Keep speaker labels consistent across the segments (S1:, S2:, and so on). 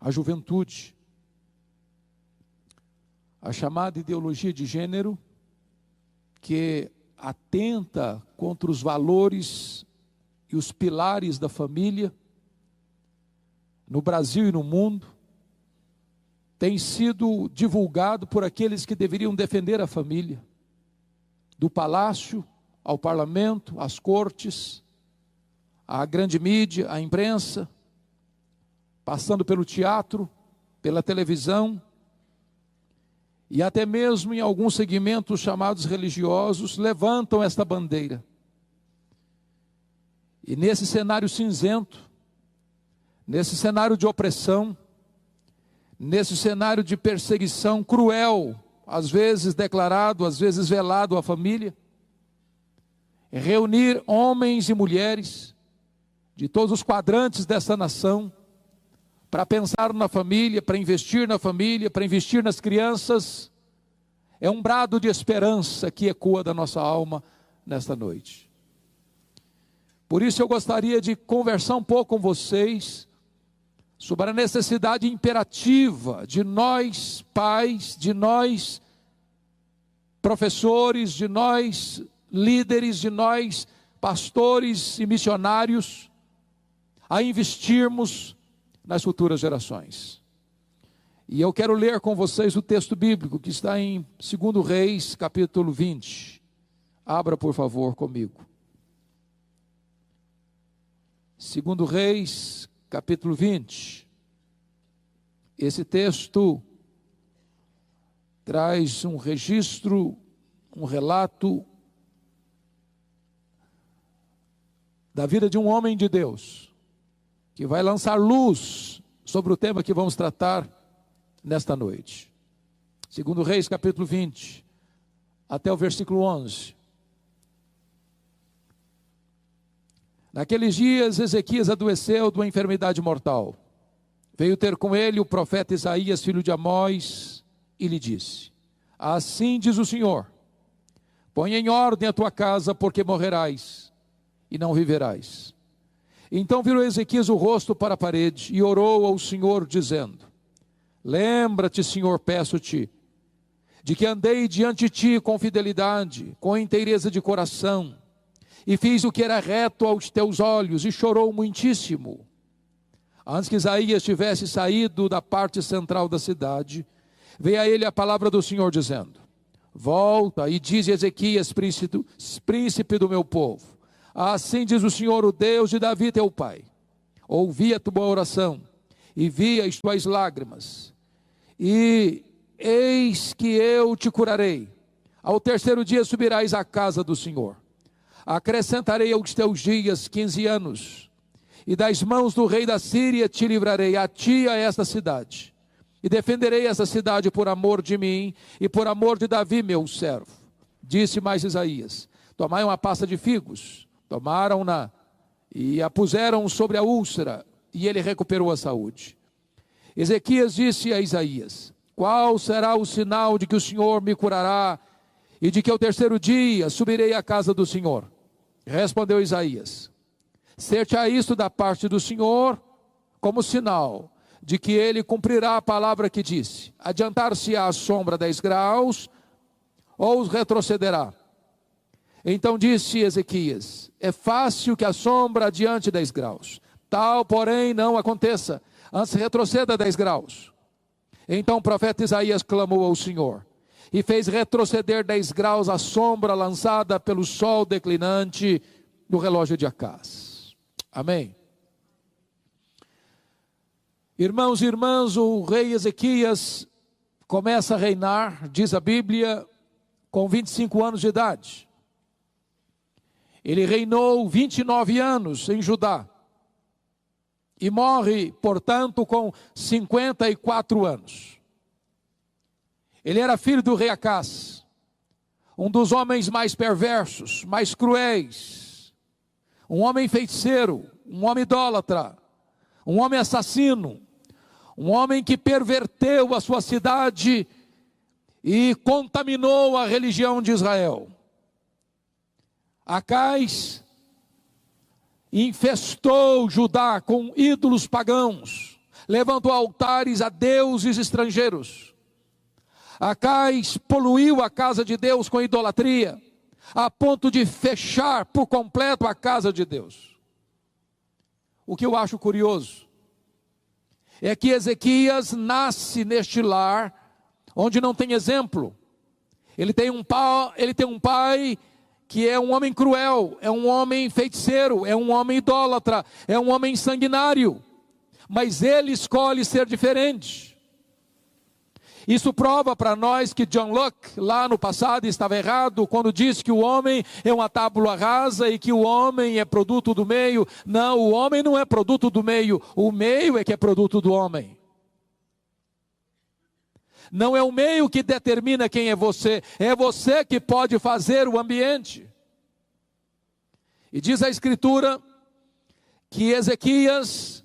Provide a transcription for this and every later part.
S1: a juventude, a chamada ideologia de gênero, que atenta contra os valores e os pilares da família, no Brasil e no mundo, tem sido divulgado por aqueles que deveriam defender a família, do palácio ao parlamento, às cortes, à grande mídia, à imprensa, passando pelo teatro, pela televisão, e até mesmo em alguns segmentos chamados religiosos, levantam esta bandeira. E nesse cenário cinzento, nesse cenário de opressão, nesse cenário de perseguição cruel, às vezes declarado, às vezes velado à família, reunir homens e mulheres de todos os quadrantes dessa nação, para pensar na família, para investir na família, para investir nas crianças, é um brado de esperança que ecoa da nossa alma nesta noite. Por isso eu gostaria de conversar um pouco com vocês sobre a necessidade imperativa de nós pais, de nós professores, de nós líderes, de nós pastores e missionários, a investirmos nas futuras gerações. E eu quero ler com vocês o texto bíblico que está em 2 Reis, capítulo 20. Abra, por favor, comigo. 2 Reis, capítulo 20. Esse texto traz um registro, um relato da vida de um homem de Deus, que vai lançar luz sobre o tema que vamos tratar nesta noite. 2 Reis, capítulo 20, até o versículo 11. Naqueles dias, Ezequias adoeceu de uma enfermidade mortal. Veio ter com ele o profeta Isaías, filho de Amós, e lhe disse: assim diz o Senhor, põe em ordem a tua casa, porque morrerás e não viverás. Então virou Ezequias o rosto para a parede e orou ao Senhor, dizendo: lembra-te, Senhor, peço-te, de que andei diante de ti com fidelidade, com inteireza de coração, e fiz o que era reto aos teus olhos, e chorou muitíssimo. Antes que Isaías tivesse saído da parte central da cidade, veio a ele a palavra do Senhor, dizendo: volta e diz a Ezequias, príncipe do meu povo: assim diz o Senhor, o Deus de Davi teu pai, ouvi a tua oração, e vi as tuas lágrimas, e eis que eu te curarei. Ao terceiro dia subirás à casa do Senhor. Acrescentarei aos teus dias 15 anos, e das mãos do rei da Síria te livrarei, a ti e a esta cidade, e defenderei essa cidade por amor de mim, e por amor de Davi meu servo. Disse mais Isaías: tomai uma pasta de figos. Tomaram-na e a puseram sobre a úlcera, e ele recuperou a saúde. Ezequias disse a Isaías: qual será o sinal de que o Senhor me curará, e de que ao terceiro dia subirei à casa do Senhor? Respondeu Isaías: ser-te-á isto da parte do Senhor como sinal de que ele cumprirá a palavra que disse: adiantar-se-á a sombra 10 graus, ou retrocederá? Então disse Ezequias: é fácil que a sombra adiante 10 graus, tal porém não aconteça, antes retroceda 10 graus. Então o profeta Isaías clamou ao Senhor, e fez retroceder 10 graus a sombra lançada pelo sol declinante no relógio de Acás. Amém. Irmãos e irmãs, o rei Ezequias começa a reinar, diz a Bíblia, com 25 anos de idade. Ele reinou 29 anos em Judá, e morre, portanto, com 54 anos. Ele era filho do rei Acás, um dos homens mais perversos, mais cruéis, um homem feiticeiro, um homem idólatra, um homem assassino, um homem que perverteu a sua cidade e contaminou a religião de Israel. Acás infestou Judá com ídolos pagãos, levantou altares a deuses estrangeiros. Acais poluiu a casa de Deus com idolatria, a ponto de fechar por completo a casa de Deus. O que eu acho curioso é que Ezequias nasce neste lar onde não tem exemplo. Ele tem um pai que é um homem cruel, é um homem feiticeiro, é um homem idólatra, é um homem sanguinário, mas ele escolhe ser diferente. Isso prova para nós que John Locke, lá no passado, estava errado quando disse que o homem é uma tábua rasa e que o homem é produto do meio. Não, o homem não é produto do meio, o meio é que é produto do homem. Não é o meio que determina quem é você que pode fazer o ambiente. E diz a Escritura que Ezequias,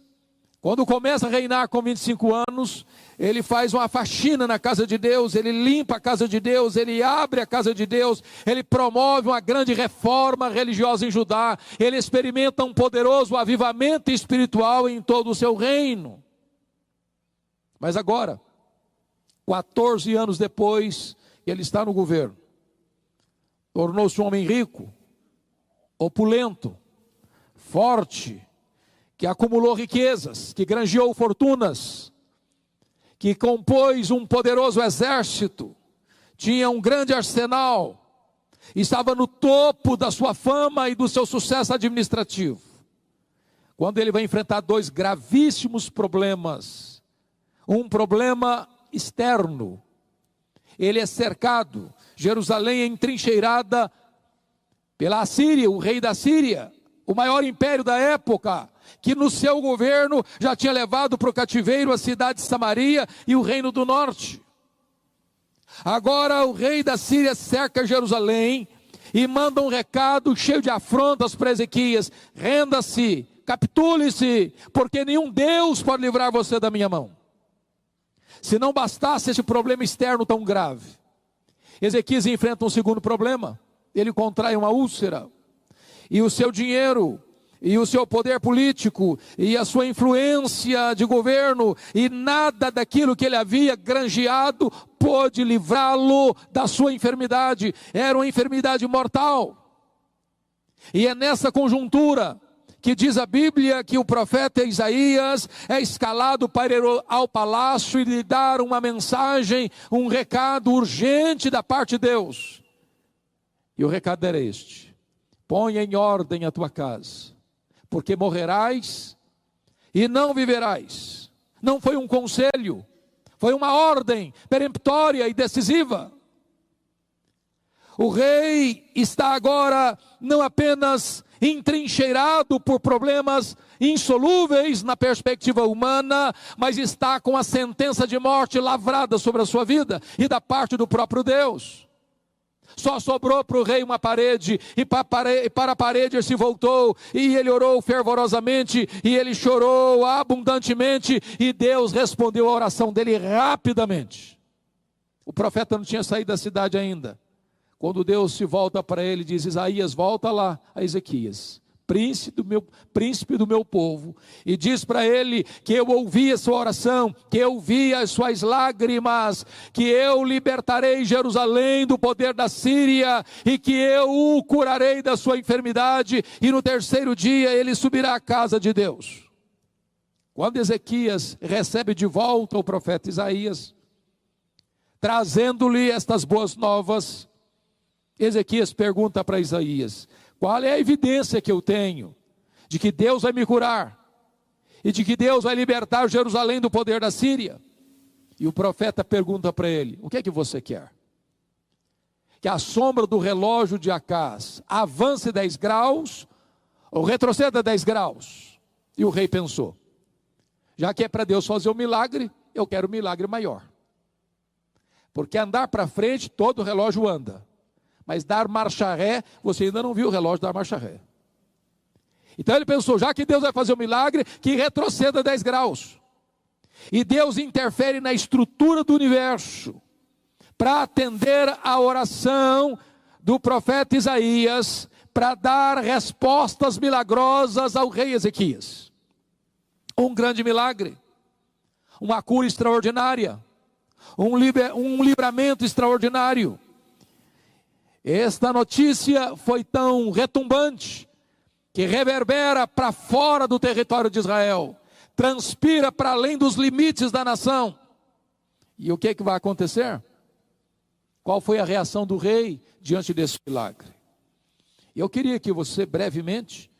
S1: quando começa a reinar com 25 anos, ele faz uma faxina na casa de Deus, ele limpa a casa de Deus, ele abre a casa de Deus, ele promove uma grande reforma religiosa em Judá, ele experimenta um poderoso avivamento espiritual em todo o seu reino. Mas agora, 14 anos depois, ele está no governo, tornou-se um homem rico, opulento, forte, que acumulou riquezas, que granjeou fortunas, que compôs um poderoso exército, tinha um grande arsenal, estava no topo da sua fama e do seu sucesso administrativo. Quando ele vai enfrentar dois gravíssimos problemas, um problema externo, ele é cercado, Jerusalém é entrincheirada pela Assíria, o rei da Síria, o maior império da época, que no seu governo já tinha levado para o cativeiro a cidade de Samaria e o reino do norte. Agora o rei da Síria cerca Jerusalém e manda um recado cheio de afrontas para Ezequias: renda-se, capitule-se, porque nenhum Deus pode livrar você da minha mão. Se não bastasse esse problema externo tão grave, Ezequias enfrenta um segundo problema. Ele contrai uma úlcera, e o seu dinheiro, e o seu poder político, e a sua influência de governo, e nada daquilo que ele havia granjeado pôde livrá-lo da sua enfermidade. Era uma enfermidade mortal. E é nessa conjuntura que diz a Bíblia que o profeta Isaías é escalado para ir ao palácio e lhe dar uma mensagem, um recado urgente da parte de Deus. E o recado era este: põe em ordem a tua casa, porque morrerás e não viverás. Não foi um conselho, foi uma ordem peremptória e decisiva. O rei está agora não apenas entrincheirado por problemas insolúveis na perspectiva humana, mas está com a sentença de morte lavrada sobre a sua vida e da parte do próprio Deus. Só sobrou para o rei uma parede, e para a parede ele se voltou, e ele orou fervorosamente, e ele chorou abundantemente, e Deus respondeu a oração dele rapidamente. O profeta não tinha saído da cidade ainda, quando Deus se volta para ele e diz: Isaías, volta lá a Ezequias, príncipe do meu povo, e diz para ele que eu ouvi a sua oração, que eu vi as suas lágrimas, que eu libertarei Jerusalém do poder da Síria, e que eu o curarei da sua enfermidade, e no terceiro dia ele subirá à casa de Deus. Quando Ezequias recebe de volta o profeta Isaías, trazendo-lhe estas boas novas, Ezequias pergunta para Isaías: qual é a evidência que eu tenho de que Deus vai me curar e de que Deus vai libertar Jerusalém do poder da Síria? E o profeta pergunta para ele: o que é que você quer? Que a sombra do relógio de Acaz avance 10 graus ou retroceda 10 graus? E o rei pensou: já que é para Deus fazer um milagre, eu quero um milagre maior. Porque andar para frente, todo relógio anda. Mas dar marcha ré, você ainda não viu o relógio dar marcha ré. Então ele pensou: já que Deus vai fazer um milagre, que retroceda 10 graus. E Deus interfere na estrutura do universo, para atender a oração do profeta Isaías, para dar respostas milagrosas ao rei Ezequias. Um grande milagre. uma cura extraordinária, um livramento extraordinário. Esta notícia foi tão retumbante que reverbera para fora do território de Israel, transpira para além dos limites da nação. E o que vai acontecer? Qual foi a reação do rei diante desse milagre? Eu queria que você brevemente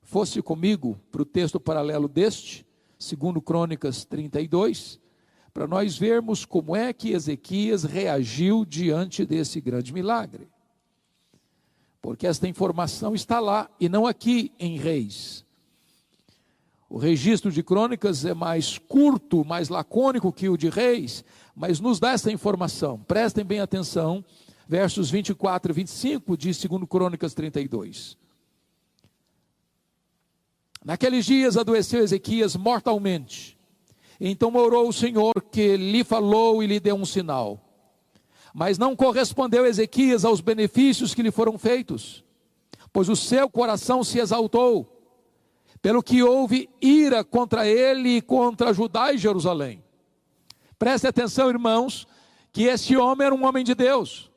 S1: fosse comigo para o texto paralelo deste, 2 Crônicas 32, para nós vermos como é que Ezequias reagiu diante desse grande milagre. Porque esta informação está lá e não aqui em Reis. O registro de Crônicas é mais curto, mais lacônico que o de Reis, mas nos dá essa informação. Prestem bem atenção, versos 24 e 25 de 2 Crônicas 32. Naqueles dias adoeceu Ezequias mortalmente. Então orou o Senhor, que lhe falou e lhe deu um sinal. Mas não correspondeu Ezequias aos benefícios que lhe foram feitos, pois o seu coração se exaltou, pelo que houve ira contra ele e contra Judá e Jerusalém. Preste atenção, irmãos, que esse homem era um homem de Deus.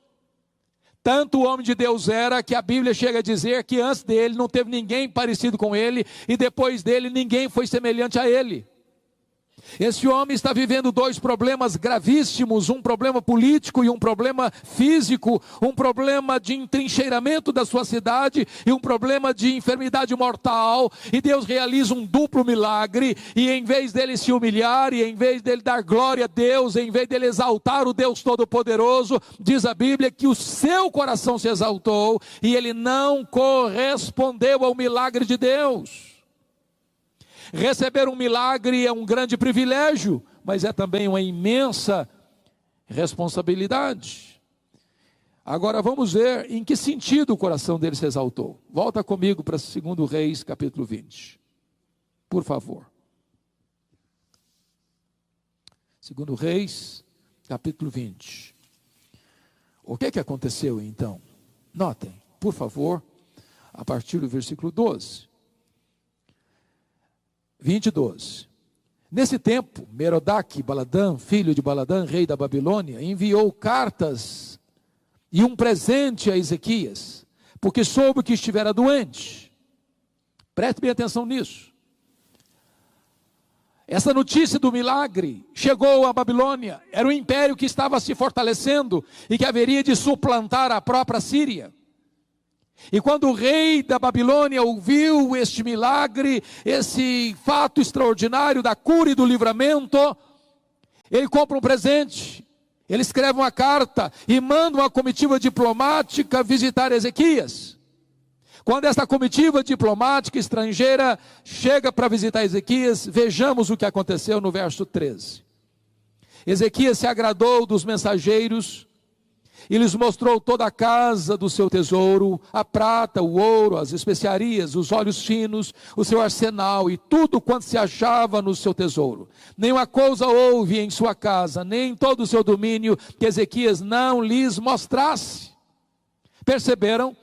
S1: Tanto o homem de Deus era, que a Bíblia chega a dizer que antes dele não teve ninguém parecido com ele, e depois dele ninguém foi semelhante a ele. Esse homem está vivendo dois problemas gravíssimos, um problema político e um problema físico, um problema de entrincheiramento da sua cidade e um problema de enfermidade mortal, e Deus realiza um duplo milagre, e em vez dele se humilhar, e em vez dele dar glória a Deus, em vez dele exaltar o Deus Todo-Poderoso, diz a Bíblia que o seu coração se exaltou, e ele não correspondeu ao milagre de Deus. Receber um milagre é um grande privilégio, mas é também uma imensa responsabilidade. Agora vamos ver em que sentido o coração dele se exaltou. Volta comigo para 2 Reis, capítulo 20. Por favor. 2 Reis, capítulo 20. O que aconteceu então? Notem, por favor, a partir do versículo 12. 20:12. Nesse tempo, Merodach-Baladã, filho de Baladã, rei da Babilônia, enviou cartas e um presente a Ezequias, porque soube que estivera doente. Preste bem atenção nisso. Essa notícia do milagre chegou à Babilônia. Era um império que estava se fortalecendo e que haveria de suplantar a própria Síria. E quando o rei da Babilônia ouviu este milagre, esse fato extraordinário da cura e do livramento, ele compra um presente, ele escreve uma carta e manda uma comitiva diplomática visitar Ezequias. Quando essa comitiva diplomática estrangeira chega para visitar Ezequias, vejamos o que aconteceu no verso 13. Ezequias se agradou dos mensageiros e lhes mostrou toda a casa do seu tesouro, a prata, o ouro, as especiarias, os óleos finos, o seu arsenal e tudo quanto se achava no seu tesouro. Nenhuma coisa houve em sua casa, nem em todo o seu domínio, que Ezequias não lhes mostrasse. Perceberam?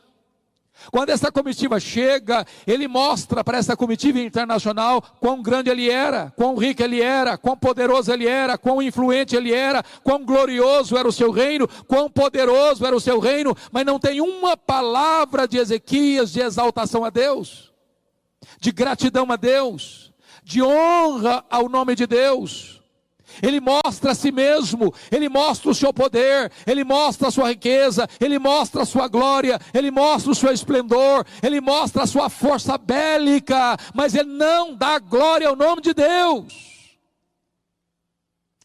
S1: Quando essa comitiva chega, ele mostra para essa comitiva internacional quão grande ele era, quão rico ele era, quão poderoso ele era, quão influente ele era, quão glorioso era o seu reino, quão poderoso era o seu reino, mas não tem uma palavra de Ezequias de exaltação a Deus, de gratidão a Deus, de honra ao nome de Deus. Ele mostra a si mesmo, ele mostra o seu poder, ele mostra a sua riqueza, ele mostra a sua glória, ele mostra o seu esplendor, ele mostra a sua força bélica, mas ele não dá glória ao nome de Deus.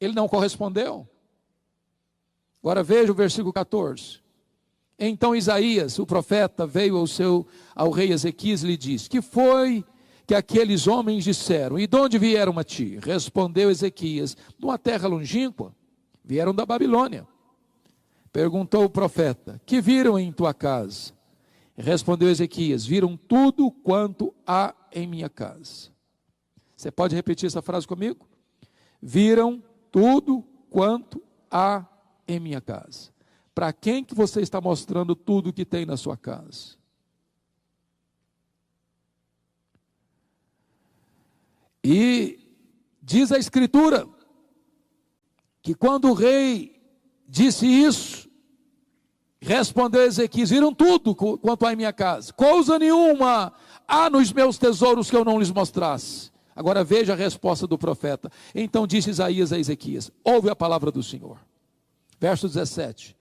S1: Ele não correspondeu. Agora veja o versículo 14. Então Isaías, o profeta, veio ao rei Ezequias e lhe disse: que foi que aqueles homens disseram? E de onde vieram a ti? Respondeu Ezequias: de uma terra longínqua, vieram da Babilônia. Perguntou o profeta: que viram em tua casa? Respondeu Ezequias: viram tudo quanto há em minha casa. Você pode repetir essa frase comigo? Viram tudo quanto há em minha casa. Para quem que você está mostrando tudo que tem na sua casa? E diz a Escritura que quando o rei disse isso, respondeu Ezequias: viram tudo quanto há em minha casa, coisa nenhuma há nos meus tesouros que eu não lhes mostrasse. Agora veja a resposta do profeta. Então disse Isaías a Ezequias: ouve a palavra do Senhor. Verso 17: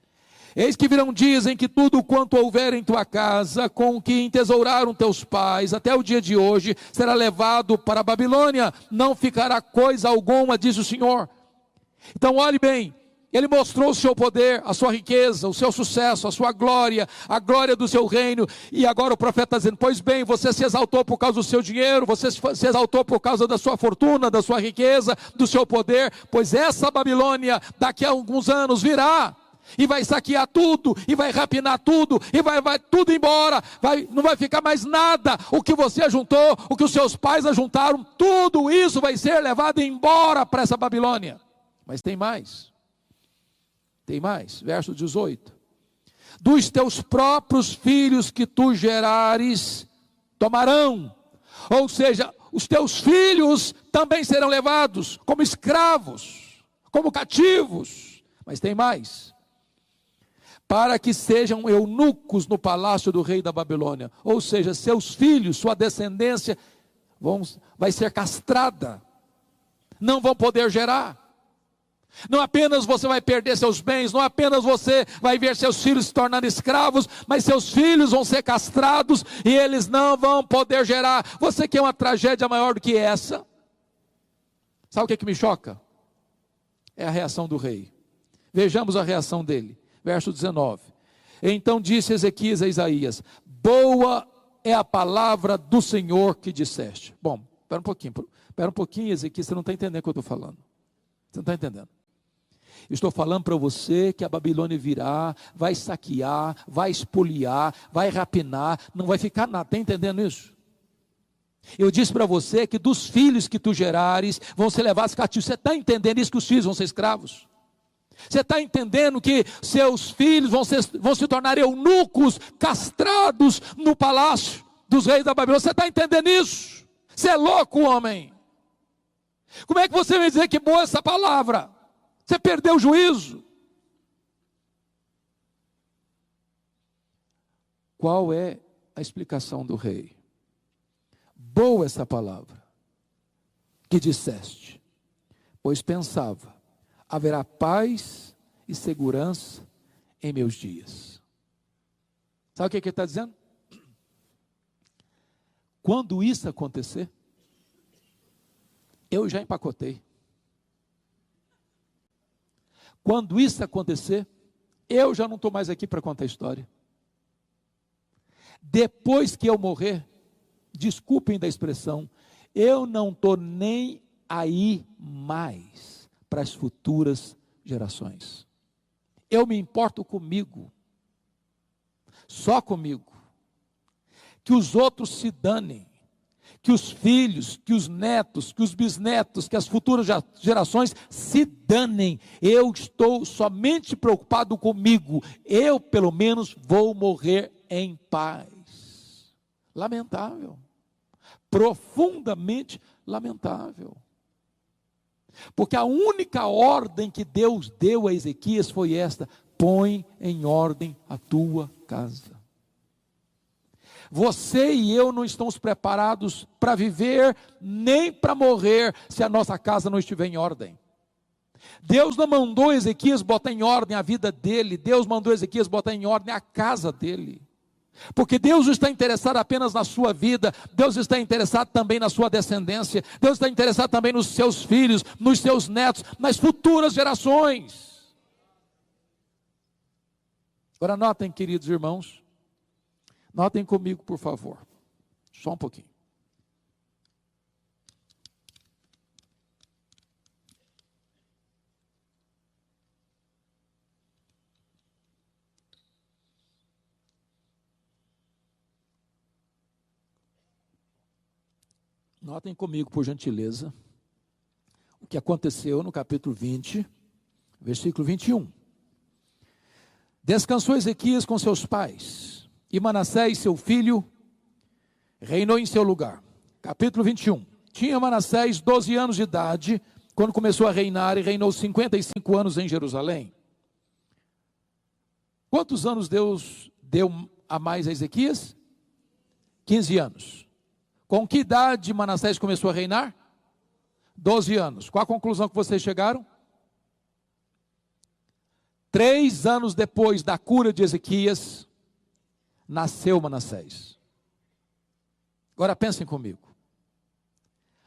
S1: eis que virão dias em que tudo quanto houver em tua casa, com que entesouraram teus pais, até o dia de hoje, será levado para a Babilônia, não ficará coisa alguma, diz o Senhor. Então olhe bem, ele mostrou o seu poder, a sua riqueza, o seu sucesso, a sua glória, a glória do seu reino, e agora o profeta está dizendo: pois bem, você se exaltou por causa do seu dinheiro, você se exaltou por causa da sua fortuna, da sua riqueza, do seu poder, pois essa Babilônia, daqui a alguns anos virá, e vai saquear tudo, e vai rapinar tudo, e vai tudo embora, não vai ficar mais nada. O que você ajuntou, o que os seus pais ajuntaram, tudo isso vai ser levado embora para essa Babilônia. Mas tem mais, verso 18: dos teus próprios filhos que tu gerares, tomarão, ou seja, os teus filhos também serão levados como escravos, como cativos. Mas tem mais: para que sejam eunucos no palácio do rei da Babilônia, ou seja, seus filhos, sua descendência vai ser castrada, não vão poder gerar. Não apenas você vai perder seus bens, não apenas você vai ver seus filhos se tornando escravos, mas seus filhos vão ser castrados e eles não vão poder gerar. Você quer uma tragédia maior do que essa? Sabe o que me choca? É a reação do rei. Vejamos a reação dele. Verso 19: então disse Ezequias a Isaías: boa é a palavra do Senhor que disseste. Bom, espera um pouquinho, Ezequias, você não está entendendo o que eu estou falando. Você não está entendendo. Eu estou falando para você que a Babilônia virá, vai saquear, vai espoliar, vai rapinar, não vai ficar nada. Está entendendo isso? Eu disse para você que dos filhos que tu gerares vão ser levados cativos. Você está entendendo isso, que os filhos vão ser escravos? Você está entendendo que seus filhos vão se tornar eunucos, castrados no palácio dos reis da Babilônia? Você está entendendo isso? Você é louco, homem. Como é que você vai dizer que boa essa palavra? Você perdeu o juízo. Qual é a explicação do rei? Boa essa palavra que disseste, pois pensava: haverá paz e segurança em meus dias. Sabe o que ele está dizendo? Quando isso acontecer, eu já empacotei. Quando isso acontecer, eu já não estou mais aqui para contar a história. Depois que eu morrer, desculpem da expressão, eu não estou nem aí mais para as futuras gerações. Eu me importo comigo, só comigo. Que os outros se danem, que os filhos, que os netos, que os bisnetos, que as futuras gerações se danem. Eu estou somente preocupado comigo. Eu, pelo menos, vou morrer em paz. Lamentável. Profundamente lamentável. Porque a única ordem que Deus deu a Ezequias foi esta: põe em ordem a tua casa. Você e eu não estamos preparados para viver, nem para morrer, se a nossa casa não estiver em ordem. Deus não mandou Ezequias botar em ordem a vida dele, Deus mandou Ezequias botar em ordem a casa dele. Porque Deus não está interessado apenas na sua vida, Deus está interessado também na sua descendência, Deus está interessado também nos seus filhos, nos seus netos, nas futuras gerações. Agora notem, queridos irmãos, notem comigo, por favor, só um pouquinho. Notem comigo, por gentileza, o que aconteceu no capítulo 20, versículo 21. Descansou Ezequias com seus pais, e Manassés, seu filho, reinou em seu lugar. Capítulo 21. Tinha Manassés 12 anos de idade, quando começou a reinar, e reinou 55 anos em Jerusalém. Quantos anos Deus deu a mais a Ezequias? 15 anos. Com que idade Manassés começou a reinar? 12 anos. Qual a conclusão que vocês chegaram? 3 anos depois da cura de Ezequias, nasceu Manassés. Agora pensem comigo.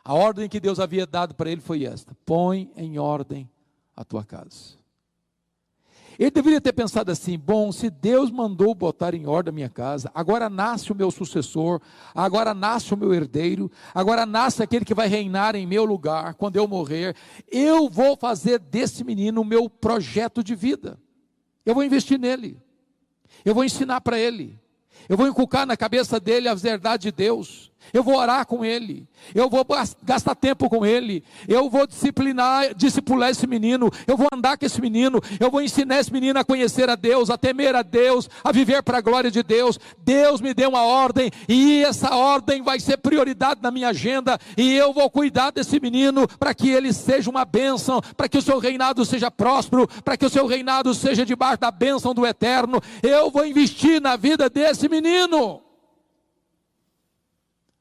S1: A ordem que Deus havia dado para ele foi esta: põe em ordem a tua casa. Ele deveria ter pensado assim: bom, se Deus mandou botar em ordem a minha casa, agora nasce o meu sucessor, agora nasce o meu herdeiro, agora nasce aquele que vai reinar em meu lugar, quando eu morrer, eu vou fazer desse menino o meu projeto de vida, eu vou investir nele, eu vou ensinar para ele, eu vou inculcar na cabeça dele a verdade de Deus, eu vou orar com ele, eu vou gastar tempo com ele, eu vou discipular esse menino, eu vou andar com esse menino, eu vou ensinar esse menino a conhecer a Deus, a temer a Deus, a viver para a glória de Deus. Deus me deu uma ordem, e essa ordem vai ser prioridade na minha agenda, e eu vou cuidar desse menino, para que ele seja uma bênção, para que o seu reinado seja próspero, para que o seu reinado seja debaixo da bênção do Eterno. Eu vou investir na vida desse menino.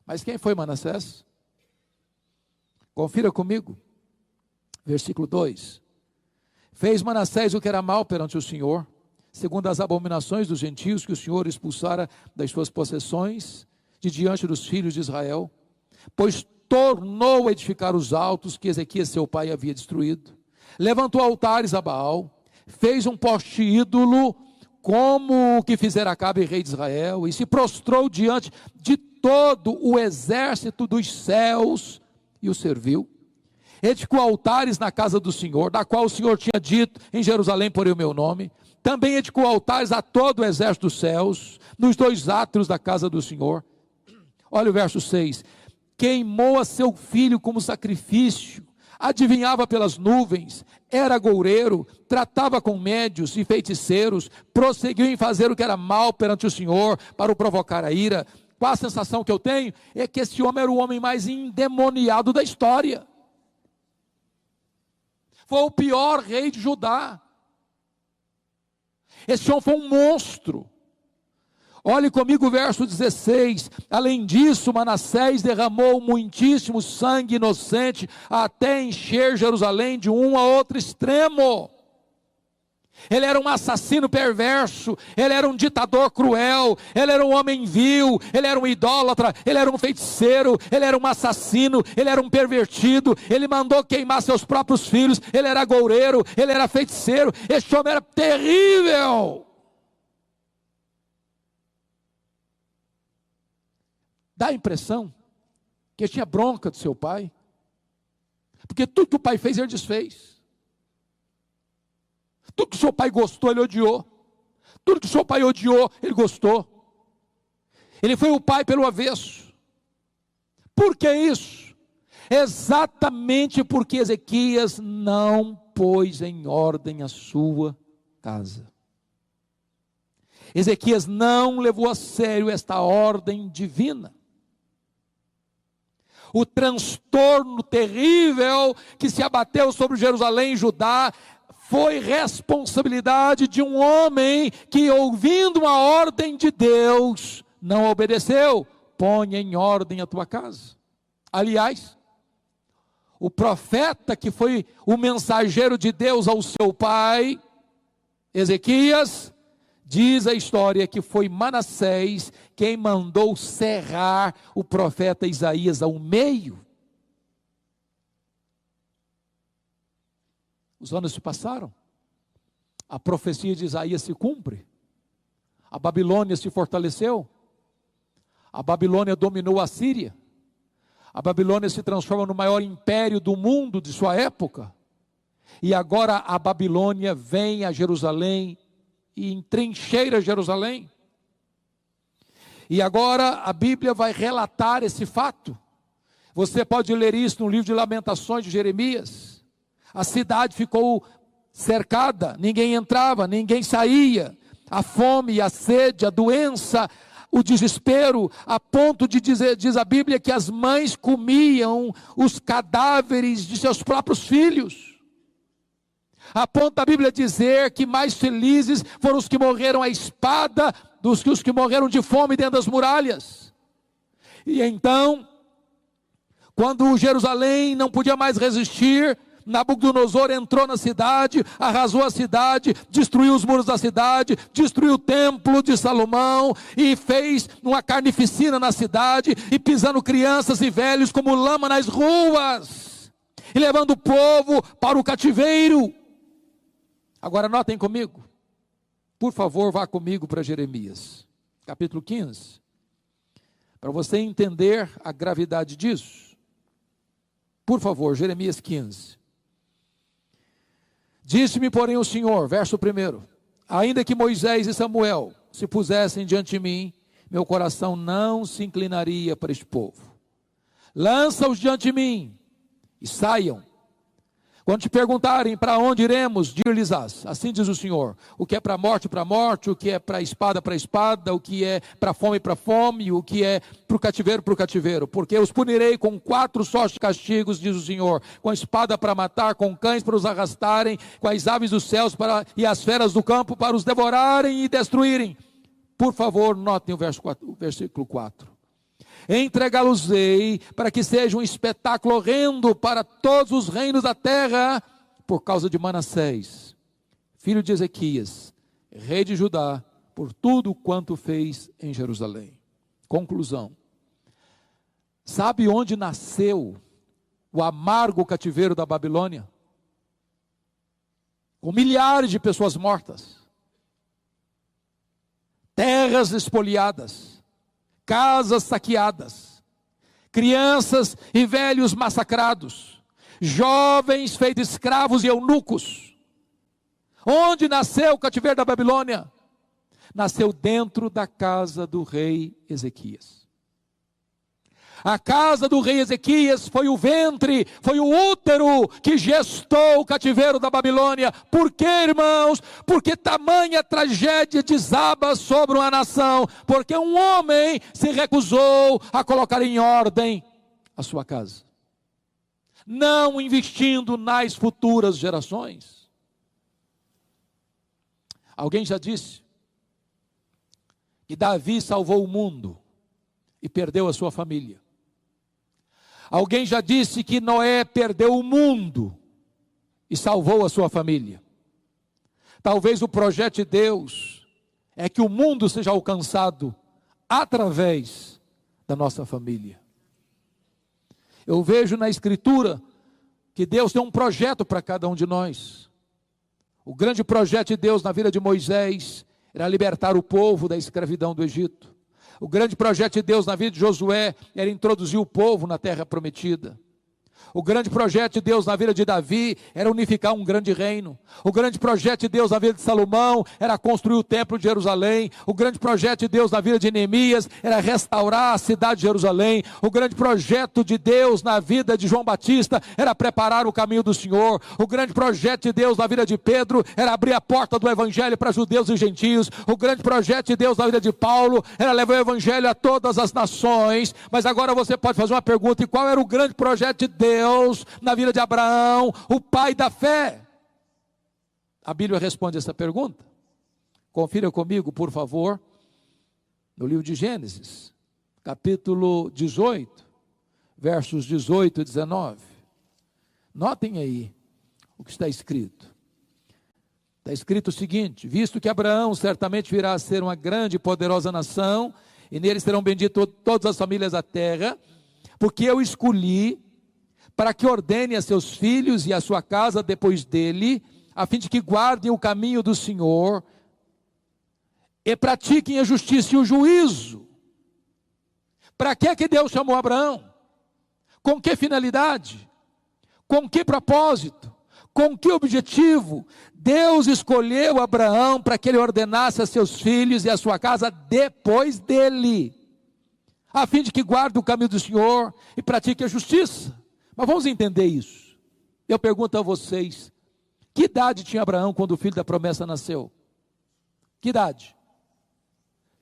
S1: Mas quem foi Manassés? Confira comigo, versículo 2: fez Manassés o que era mal perante o Senhor, segundo as abominações dos gentios que o Senhor expulsara das suas possessões, de diante dos filhos de Israel, pois tornou a edificar os altos que Ezequias seu pai havia destruído, levantou altares a Baal, fez um poste ídolo, como o que fizera Acabe, rei de Israel, e se prostrou diante de todo o exército dos céus e o serviu. Edificou altares na casa do Senhor, da qual o Senhor tinha dito: em Jerusalém porei o meu nome. Também edificou altares a todo o exército dos céus, nos 2 átrios da casa do Senhor. Olha o verso 6: queimou a seu filho como sacrifício, adivinhava pelas nuvens, era agoureiro, tratava com médios e feiticeiros, prosseguiu em fazer o que era mal perante o Senhor, para o provocar a ira. Qual a sensação que eu tenho? É que esse homem era o homem mais endemoniado da história. Foi o pior rei de Judá. Esse homem foi um monstro. Olhe comigo o verso 16: além disso, Manassés derramou muitíssimo sangue inocente, até encher Jerusalém de um a outro extremo. Ele era um assassino perverso, ele era um ditador cruel, ele era um homem vil, ele era um idólatra, ele era um feiticeiro, ele era um assassino, ele era um pervertido, ele mandou queimar seus próprios filhos, ele era agoureiro, ele era feiticeiro. Esse homem era terrível. Dá a impressão que ele tinha bronca do seu pai, porque tudo que o pai fez, ele desfez. Tudo que o seu pai gostou, ele odiou. Tudo que o seu pai odiou, ele gostou. Ele foi o pai pelo avesso. Por que isso? Exatamente porque Ezequias não pôs em ordem a sua casa. Ezequias não levou a sério esta ordem divina. O transtorno terrível que se abateu sobre Jerusalém e Judá foi responsabilidade de um homem que, ouvindo uma ordem de Deus, não obedeceu. Ponha em ordem a tua casa. Aliás, o profeta que foi o mensageiro de Deus ao seu pai, Ezequias, diz a história que foi Manassés quem mandou serrar o profeta Isaías ao meio. Os anos se passaram, a profecia de Isaías se cumpre, a Babilônia se fortaleceu, a Babilônia dominou a Síria, a Babilônia se transforma no maior império do mundo de sua época, e agora a Babilônia vem a Jerusalém e entrincheira Jerusalém. E agora a Bíblia vai relatar esse fato. Você pode ler isso no livro de Lamentações de Jeremias. A cidade ficou cercada, ninguém entrava, ninguém saía. A fome, a sede, a doença, o desespero, a ponto de dizer, diz a Bíblia, que as mães comiam os cadáveres de seus próprios filhos. A ponto da Bíblia dizer que mais felizes foram os que morreram à espada dos que os que morreram de fome dentro das muralhas. E então, quando Jerusalém não podia mais resistir, Nabucodonosor entrou na cidade, arrasou a cidade, destruiu os muros da cidade, destruiu o templo de Salomão e fez uma carnificina na cidade, e pisando crianças e velhos como lama nas ruas, e levando o povo para o cativeiro. Agora notem comigo, por favor, vá comigo para Jeremias, capítulo 15, para você entender a gravidade disso. Por favor, Jeremias 15. Disse-me, porém, o Senhor, verso 1, ainda que Moisés e Samuel se pusessem diante de mim, meu coração não se inclinaria para este povo. Lança-os diante de mim e saiam. Quando te perguntarem para onde iremos, dir-lhes-ás, assim diz o Senhor, o que é para a morte, o que é para a espada, o que é para a fome, o que é para o cativeiro, porque eu os punirei com 4 sortes de castigos, diz o Senhor, com a espada para matar, com cães para os arrastarem, com as aves dos céus e as feras do campo para os devorarem e destruírem. Por favor, notem o versículo 4. Entregá-los-ei para que seja um espetáculo horrendo para todos os reinos da terra, por causa de Manassés, filho de Ezequias, rei de Judá, por tudo quanto fez em Jerusalém. Conclusão. Sabe onde nasceu o amargo cativeiro da Babilônia? Com milhares de pessoas mortas, terras espoliadas, casas saqueadas, crianças e velhos massacrados, jovens feitos escravos e eunucos. Onde nasceu o cativeiro da Babilônia? Nasceu dentro da casa do rei Ezequias. A casa do rei Ezequias foi o ventre, foi o útero que gestou o cativeiro da Babilônia. Por quê, irmãos? Porque tamanha tragédia desaba sobre uma nação, porque um homem se recusou a colocar em ordem a sua casa, não investindo nas futuras gerações. Alguém já disse que Davi salvou o mundo e perdeu a sua família. Alguém já disse que Noé perdeu o mundo e salvou a sua família. Talvez o projeto de Deus é que o mundo seja alcançado através da nossa família. Eu vejo na Escritura que Deus tem um projeto para cada um de nós. O grande projeto de Deus na vida de Moisés era libertar o povo da escravidão do Egito. O grande projeto de Deus na vida de Josué era introduzir o povo na terra prometida. O grande projeto de Deus na vida de Davi era unificar um grande reino. O grande projeto de Deus na vida de Salomão era construir o templo de Jerusalém. O grande projeto de Deus na vida de Neemias era restaurar a cidade de Jerusalém. O grande projeto de Deus na vida de João Batista era preparar o caminho do Senhor. O grande projeto de Deus na vida de Pedro era abrir a porta do evangelho para judeus e gentios. O grande projeto de Deus na vida de Paulo era levar o evangelho a todas as nações. Mas agora você pode fazer uma pergunta: e qual era o grande projeto de Deus na vida de Abraão, o pai da fé? A Bíblia responde essa pergunta. Confira comigo, por favor, no livro de Gênesis, capítulo 18, versos 18 e 19. Notem aí o que está escrito. Está escrito o seguinte: visto que Abraão certamente virá a ser uma grande e poderosa nação, e nele serão benditas todas as famílias da terra, porque eu escolhi para que ordene a seus filhos e a sua casa depois dele, a fim de que guardem o caminho do Senhor e pratiquem a justiça e o juízo. Para que Deus chamou Abraão? Com que finalidade? Com que propósito? Com que objetivo? Deus escolheu Abraão para que ele ordenasse a seus filhos e a sua casa depois dele, a fim de que guarde o caminho do Senhor e pratique a justiça. Mas vamos entender isso. Eu pergunto a vocês: que idade tinha Abraão quando o filho da promessa nasceu? Que idade?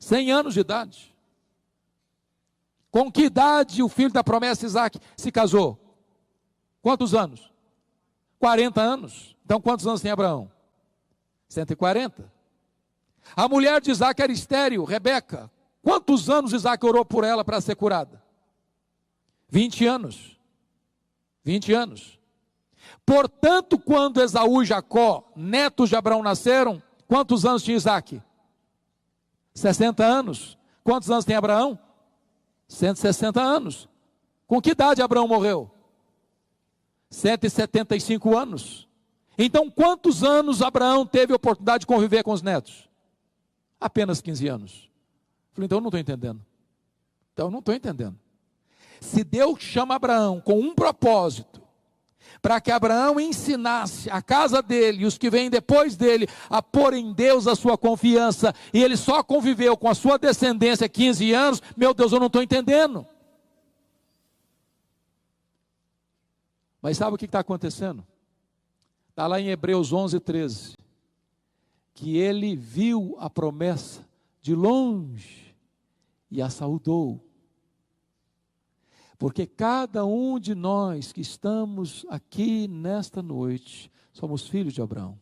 S1: 100 anos de idade. Com que idade o filho da promessa Isaque se casou? Quantos anos? 40 anos. Então quantos anos tem Abraão? 140. A mulher de Isaque era estéril, Rebeca. Quantos anos Isaque orou por ela para ser curada? 20 anos. 20 anos. Portanto, quando Esaú e Jacó, netos de Abraão, nasceram, quantos anos tinha Isaque? 60 anos. Quantos anos tem Abraão? 160 anos. Com que idade Abraão morreu? 175 anos. Então, quantos anos Abraão teve a oportunidade de conviver com os netos? Apenas 15 anos. Falei, então eu não estou entendendo. Se Deus chama Abraão com um propósito, para que Abraão ensinasse a casa dele e os que vêm depois dele a pôr em Deus a sua confiança, e ele só conviveu com a sua descendência 15 anos, meu Deus, eu não estou entendendo. Mas sabe o que está acontecendo? Está lá em Hebreus 11:13, que ele viu a promessa de longe e a saudou. Porque cada um de nós que estamos aqui nesta noite, somos filhos de Abraão.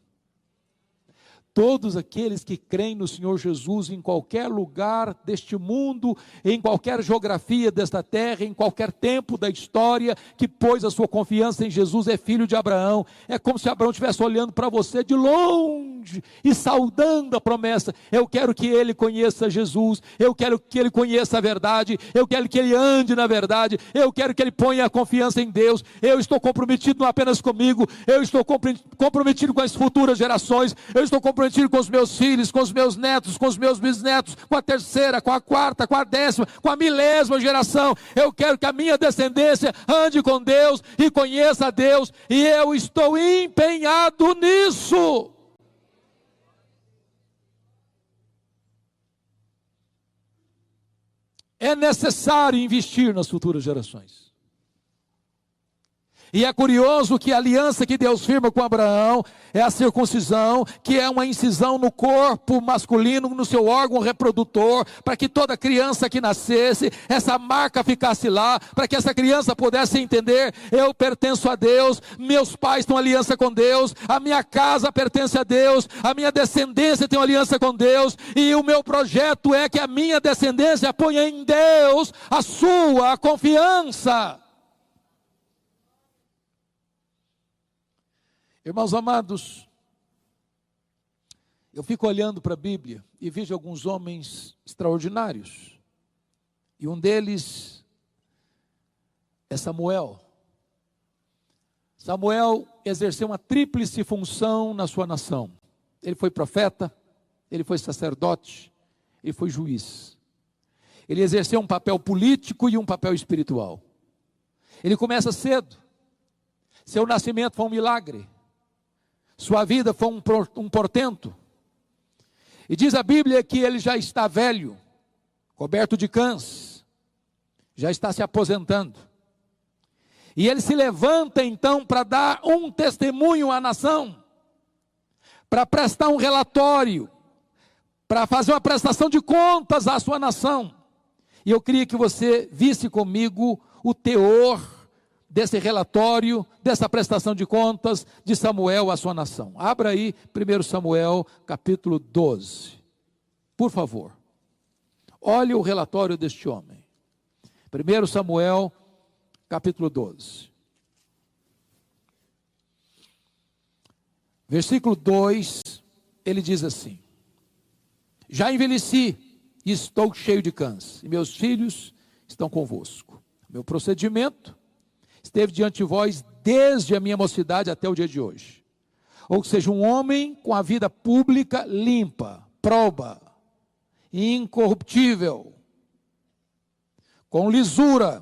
S1: Todos aqueles que creem no Senhor Jesus em qualquer lugar deste mundo, em qualquer geografia desta terra, em qualquer tempo da história, que pôs a sua confiança em Jesus, é filho de Abraão. É como se Abraão estivesse olhando para você de longe e saudando a promessa. Eu quero que ele conheça Jesus, eu quero que ele conheça a verdade, eu quero que ele ande na verdade, eu quero que ele ponha a confiança em Deus. Eu estou comprometido não apenas comigo, eu estou comprometido com as futuras gerações, eu estou comprometido com os meus filhos, com os meus netos, com os meus bisnetos, com a terceira, com a quarta, com a 10ª, com a 1000ª geração. Eu quero que a minha descendência ande com Deus e conheça a Deus, e eu estou empenhado nisso. É necessário investir nas futuras gerações. E é curioso que a aliança que Deus firma com Abraão é a circuncisão, que é uma incisão no corpo masculino, no seu órgão reprodutor, para que toda criança que nascesse, essa marca ficasse lá, para que essa criança pudesse entender: eu pertenço a Deus, meus pais têm uma aliança com Deus, a minha casa pertence a Deus, a minha descendência tem uma aliança com Deus, e o meu projeto é que a minha descendência ponha em Deus a sua confiança. Irmãos amados, eu fico olhando para a Bíblia e vejo alguns homens extraordinários, e um deles é Samuel. Samuel exerceu uma tríplice função na sua nação. Ele foi profeta, ele foi sacerdote, ele foi juiz. Ele exerceu um papel político e um papel espiritual. Ele começa cedo, seu nascimento foi um milagre, sua vida foi um portento. E diz a Bíblia que ele já está velho, coberto de cãs, já está se aposentando. E ele se levanta então para dar um testemunho à nação, para prestar um relatório, para fazer uma prestação de contas à sua nação. E eu queria que você visse comigo o teor desse relatório, dessa prestação de contas de Samuel à sua nação. Abra aí 1 Samuel capítulo 12, por favor. Olhe o relatório deste homem. 1 Samuel capítulo 12. Versículo 2, ele diz assim: já envelheci e estou cheio de cãs, e meus filhos estão convosco. Meu procedimento esteve diante de vós desde a minha mocidade até o dia de hoje. Ou seja, um homem com a vida pública limpa, proba, incorruptível, com lisura,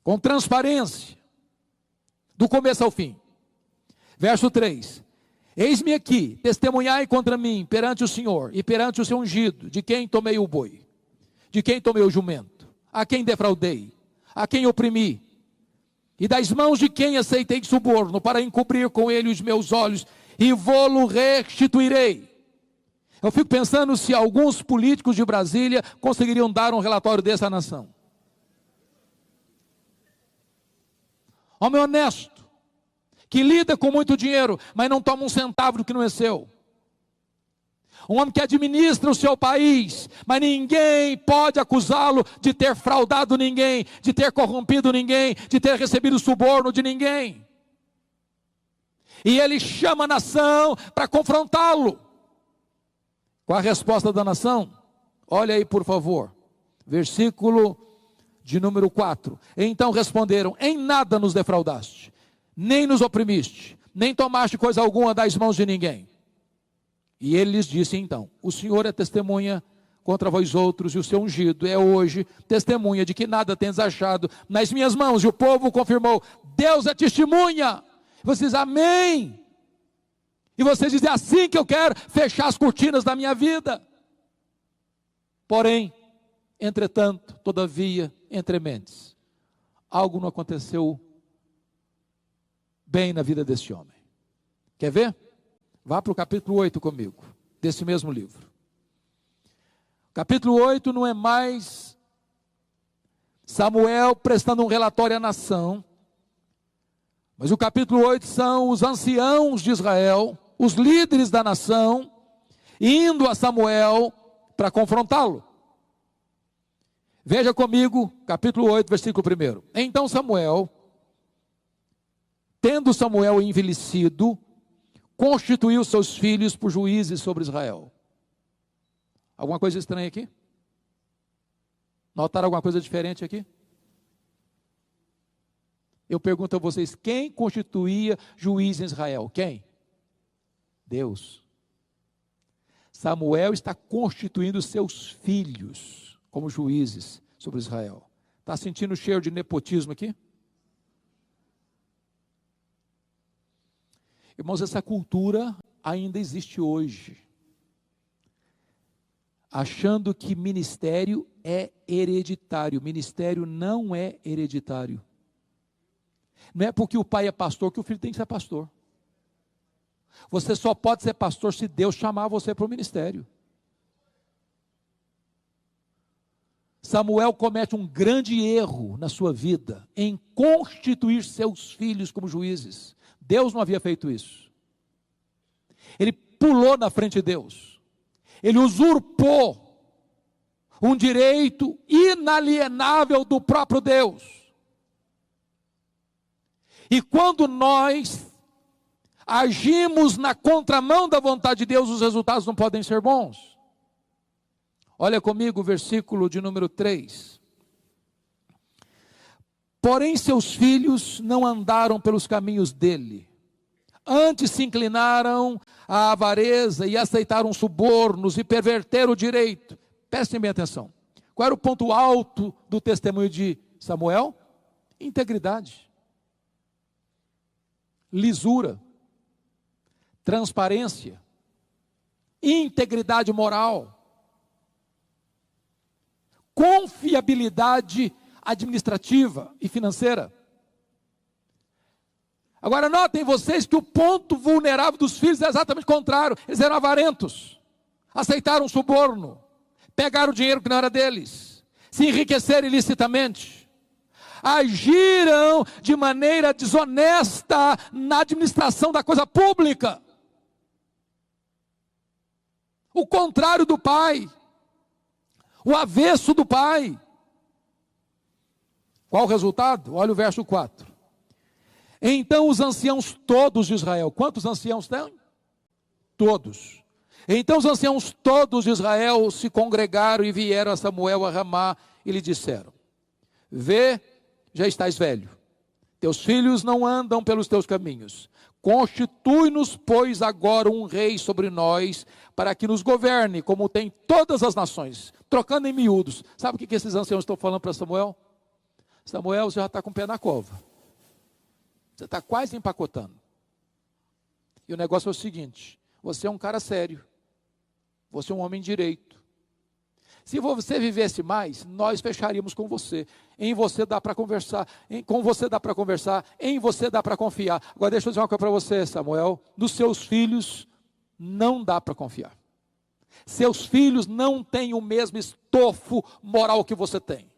S1: com transparência, do começo ao fim. Verso 3: eis-me aqui, testemunhai contra mim perante o Senhor e perante o seu ungido, de quem tomei o boi, de quem tomei o jumento, a quem defraudei, a quem oprimi, e das mãos de quem aceitei de suborno, para encobrir com ele os meus olhos, e vô-lo restituirei. Eu fico pensando se alguns políticos de Brasília conseguiriam dar um relatório desse à nação. Homem honesto, que lida com muito dinheiro, mas não toma um centavo do que não é seu. Um homem que administra o seu país, mas ninguém pode acusá-lo de ter fraudado ninguém, de ter corrompido ninguém, de ter recebido suborno de ninguém. E ele chama a nação para confrontá-lo. Qual a resposta da nação? Olha aí, por favor. Versículo de número 4. Então responderam: em nada nos defraudaste, nem nos oprimiste, nem tomaste coisa alguma das mãos de ninguém. E ele lhes disse então: o Senhor é testemunha contra vós outros, e o seu ungido é hoje testemunha de que nada tens achado nas minhas mãos. E o povo confirmou: Deus é testemunha. Vocês, amém. E vocês dizem: assim que eu quero fechar as cortinas da minha vida. Porém, entretanto, todavia, entre mentes, algo não aconteceu bem na vida desse homem. Quer ver? Vá para o capítulo 8 comigo, desse mesmo livro. Capítulo 8 não é mais Samuel prestando um relatório à nação, mas o capítulo 8 são os anciãos de Israel, os líderes da nação, indo a Samuel para confrontá-lo. Veja comigo, capítulo 8, versículo 1. Então Samuel, tendo Samuel envelhecido, constituiu seus filhos por juízes sobre Israel. Alguma coisa estranha aqui? Notaram alguma coisa diferente aqui? Eu pergunto a vocês, quem constituía juiz em Israel? Quem? Deus. Samuel está constituindo seus filhos como juízes sobre Israel. Está sentindo o cheiro de nepotismo aqui? Irmãos, essa cultura ainda existe hoje, achando que ministério é hereditário. Ministério não é hereditário. Não é porque o pai é pastor que o filho tem que ser pastor. Você só pode ser pastor se Deus chamar você para o ministério. Samuel comete um grande erro na sua vida em constituir seus filhos como juízes. Deus não havia feito isso. Ele pulou na frente de Deus. Ele usurpou um direito inalienável do próprio Deus. E quando nós agimos na contramão da vontade de Deus, os resultados não podem ser bons. Olha comigo o versículo de número 3. Porém seus filhos não andaram pelos caminhos dele, antes se inclinaram à avareza e aceitaram subornos e perverteram o direito. Prestem bem atenção. Qual era o ponto alto do testemunho de Samuel? Integridade, lisura, transparência, integridade moral, confiabilidade administrativa e financeira. Agora notem vocês que o ponto vulnerável dos filhos é exatamente o contrário. Eles eram avarentos, aceitaram suborno, pegaram o dinheiro que não era deles, se enriqueceram ilicitamente, agiram de maneira desonesta na administração da coisa pública. O contrário do pai, o avesso do pai. Qual o resultado? Olha o verso 4. Então os anciãos todos de Israel, quantos anciãos tem? Todos. Então os anciãos todos de Israel se congregaram e vieram a Samuel a Ramá e lhe disseram: vê, já estás velho, teus filhos não andam pelos teus caminhos, constitui-nos, pois, agora um rei sobre nós, para que nos governe, como tem todas as nações. Trocando em miúdos, sabe o que esses anciãos estão falando para Samuel? Samuel, você já está com o pé na cova, você está quase empacotando, e o negócio é o seguinte: você é um cara sério, você é um homem direito, se você vivesse mais, nós fecharíamos com você, em você dá para conversar, com você dá para conversar, em você dá para confiar. Agora deixa eu dizer uma coisa para você, Samuel, nos seus filhos não dá para confiar. Seus filhos não têm o mesmo estofo moral que você tem.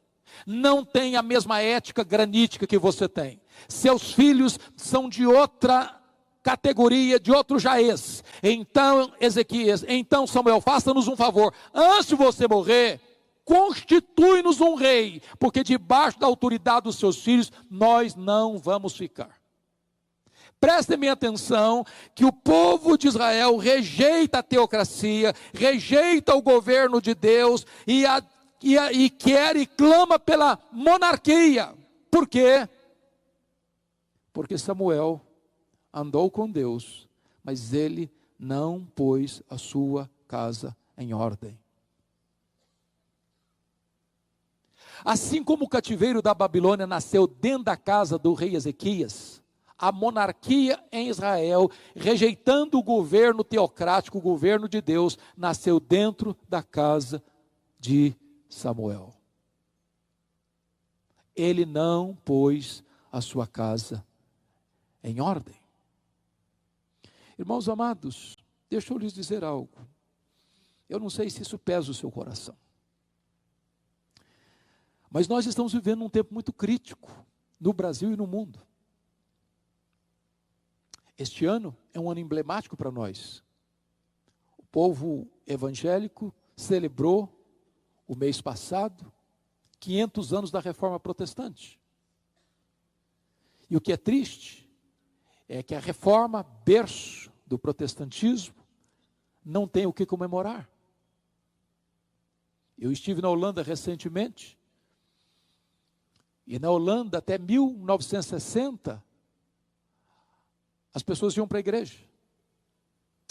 S1: Não têm a mesma ética granítica que você tem. Seus filhos são de outra categoria, de outro jaez. Então, Ezequias, então Samuel, faça-nos um favor. Antes de você morrer, constitui-nos um rei, porque debaixo da autoridade dos seus filhos, nós não vamos ficar. Prestem bem atenção que o povo de Israel rejeita a teocracia, rejeita o governo de Deus e quer e clama pela monarquia. Por quê? Porque Samuel andou com Deus, mas ele não pôs a sua casa em ordem. Assim como o cativeiro da Babilônia nasceu dentro da casa do rei Ezequias, a monarquia em Israel, rejeitando o governo teocrático, o governo de Deus, nasceu dentro da casa de Samuel. Ele não pôs a sua casa em ordem. Irmãos amados, deixa eu lhes dizer algo. Eu não sei se isso pesa o seu coração. Mas nós estamos vivendo um tempo muito crítico no Brasil e no mundo. Este ano é um ano emblemático para nós. O povo evangélico celebrou o mês passado 500 anos da Reforma Protestante. E o que é triste é que a Reforma, berço do protestantismo, não tem o que comemorar. Eu estive na Holanda recentemente, e na Holanda até 1960, as pessoas iam para a igreja,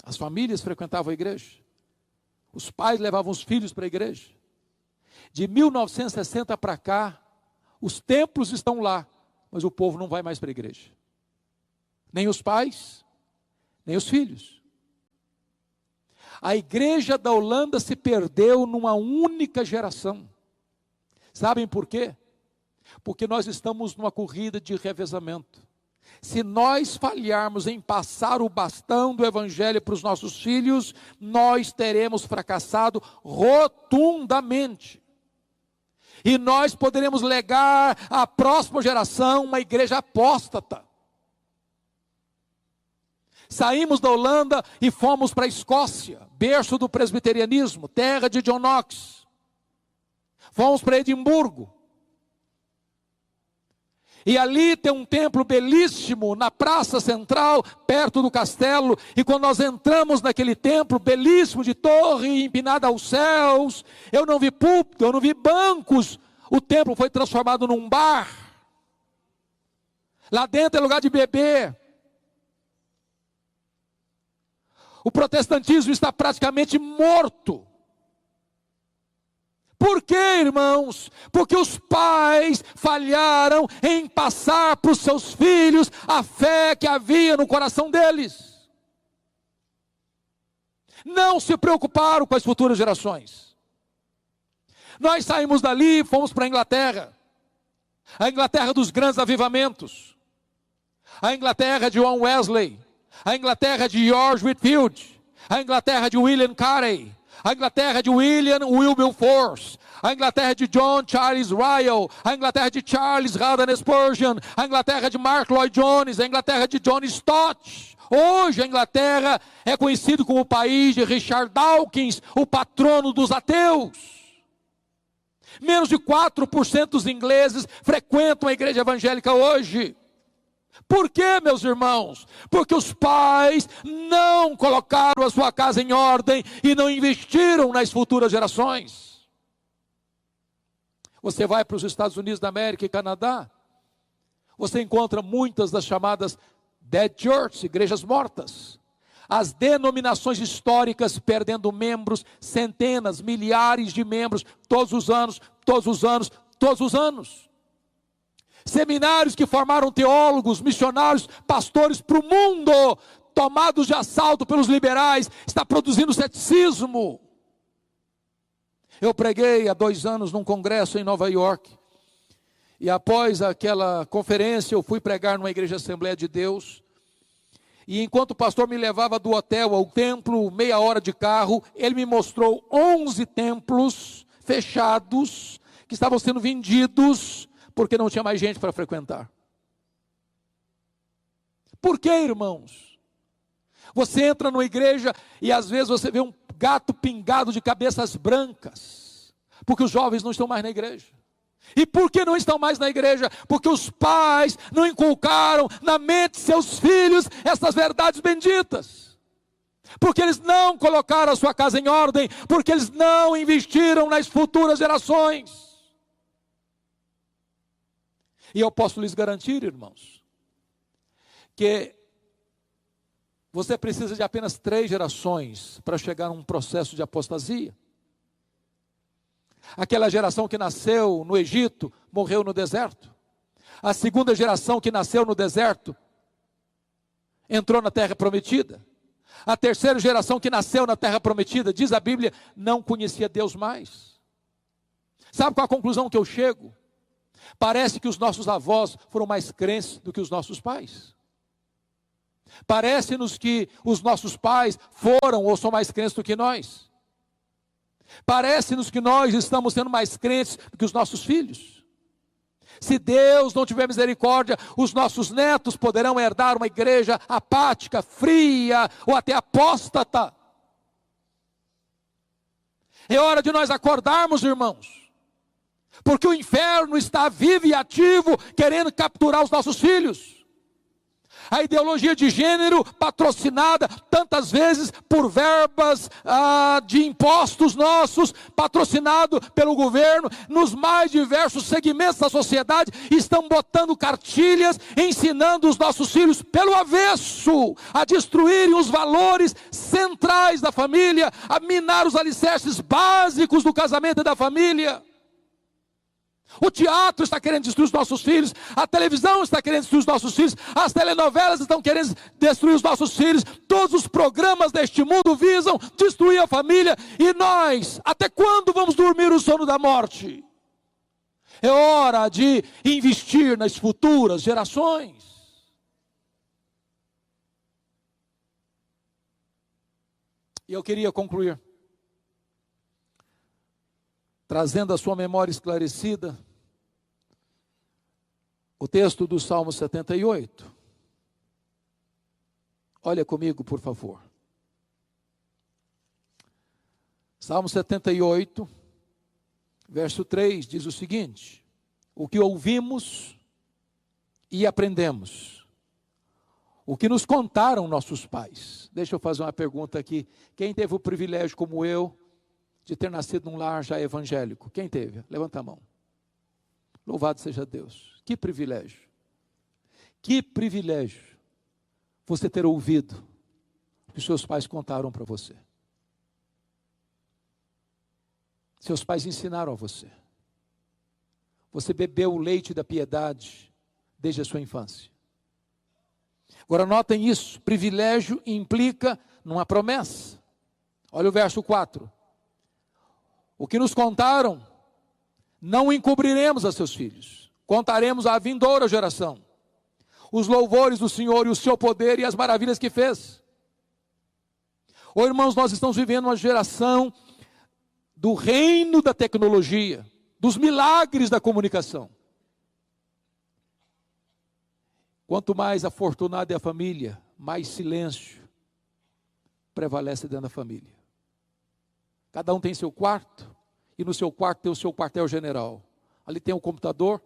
S1: as famílias frequentavam a igreja, os pais levavam os filhos para a igreja. De 1960 para cá, os templos estão lá, mas o povo não vai mais para a igreja. Nem os pais, nem os filhos. A igreja da Holanda se perdeu numa única geração. Sabem por quê? Porque nós estamos numa corrida de revezamento. Se nós falharmos em passar o bastão do evangelho para os nossos filhos, nós teremos fracassado rotundamente. E nós poderemos legar à próxima geração uma igreja apóstata. Saímos da Holanda e fomos para a Escócia, berço do presbiterianismo, terra de John Knox. Fomos para Edimburgo. E ali tem um templo belíssimo na praça central, perto do castelo. E quando nós entramos naquele templo belíssimo de torre empinada aos céus, eu não vi púlpito, eu não vi bancos. O templo foi transformado num bar. Lá dentro é lugar de beber. O protestantismo está praticamente morto. Por quê, irmãos? Porque os pais falharam em passar para os seus filhos a fé que havia no coração deles. Não se preocuparam com as futuras gerações. Nós saímos dali e fomos para a Inglaterra dos grandes avivamentos, a Inglaterra de John Wesley, a Inglaterra de George Whitefield, a Inglaterra de William Carey, a Inglaterra de William Wilberforce, a Inglaterra de John Charles Ryle, a Inglaterra de Charles Haddon Spurgeon, a Inglaterra de Mark Lloyd Jones, a Inglaterra de John Stott. Hoje a Inglaterra é conhecido como o país de Richard Dawkins, o patrono dos ateus. Menos de 4% dos ingleses frequentam a igreja evangélica hoje. Por quê, meus irmãos? Porque os pais não colocaram a sua casa em ordem e não investiram nas futuras gerações. Você vai para os Estados Unidos da América e Canadá, você encontra muitas das chamadas dead churches, igrejas mortas. As denominações históricas perdendo membros, centenas, milhares de membros, todos os anos. Seminários que formaram teólogos, missionários, pastores para o mundo, tomados de assalto pelos liberais, está produzindo ceticismo. Eu preguei há 2 anos num congresso em Nova York, e após aquela conferência eu fui pregar numa igreja Assembleia de Deus, E enquanto o pastor me levava do hotel ao templo, meia hora de carro, ele me mostrou 11 templos fechados, que estavam sendo vendidos, porque não tinha mais gente para frequentar. Por que, irmãos? Você entra numa igreja e às vezes você vê um gato pingado de cabeças brancas, porque os jovens não estão mais na igreja. E por que não estão mais na igreja? Porque os pais não inculcaram na mente de seus filhos essas verdades benditas. Porque eles não colocaram a sua casa em ordem, porque eles não investiram nas futuras gerações. E eu posso lhes garantir, irmãos, que você precisa de apenas 3 gerações para chegar a um processo de apostasia. Aquela geração que nasceu no Egito, morreu no deserto. A segunda geração que nasceu no deserto, entrou na terra prometida. A terceira geração que nasceu na terra prometida, diz a Bíblia, não conhecia Deus mais. Sabe qual a conclusão que eu chego? Parece que os nossos avós foram mais crentes do que os nossos pais. Parece-nos que os nossos pais foram ou são mais crentes do que nós. Parece-nos que nós estamos sendo mais crentes do que os nossos filhos. Se Deus não tiver misericórdia, os nossos netos poderão herdar uma igreja apática, fria ou até apóstata. É hora de nós acordarmos, irmãos, porque o inferno está vivo e ativo, querendo capturar os nossos filhos. A ideologia de gênero, patrocinada tantas vezes por verbas de impostos nossos, patrocinado pelo governo, nos mais diversos segmentos da sociedade, estão botando cartilhas, ensinando os nossos filhos pelo avesso, a destruírem os valores centrais da família, a minar os alicerces básicos do casamento e da família. O teatro está querendo destruir os nossos filhos, a televisão está querendo destruir os nossos filhos, as telenovelas estão querendo destruir os nossos filhos, todos os programas deste mundo visam destruir a família, e nós, até quando vamos dormir o sono da morte? É hora de investir nas futuras gerações. E eu queria concluir trazendo a sua memória esclarecida o texto do Salmo 78. Olha comigo, por favor. Salmo 78, verso 3, diz o seguinte: o que ouvimos e aprendemos, o que nos contaram nossos pais. Deixa eu fazer uma pergunta aqui. Quem teve o privilégio, como eu, de ter nascido num lar já evangélico? Quem teve? Levanta a mão. Louvado seja Deus. Que privilégio. Que privilégio você ter ouvido o que seus pais contaram para você. Seus pais ensinaram a você. Você bebeu o leite da piedade desde a sua infância. Agora notem isso, privilégio implica numa promessa. Olha o verso 4. O que nos contaram, não encobriremos a seus filhos. Contaremos à vindoura geração os louvores do Senhor e o seu poder e as maravilhas que fez. Ô irmãos, nós estamos vivendo uma geração do reino da tecnologia, dos milagres da comunicação. Quanto mais afortunada é a família, mais silêncio prevalece dentro da família. Cada um tem seu quarto, e no seu quarto tem o seu quartel-general. Ali tem o computador,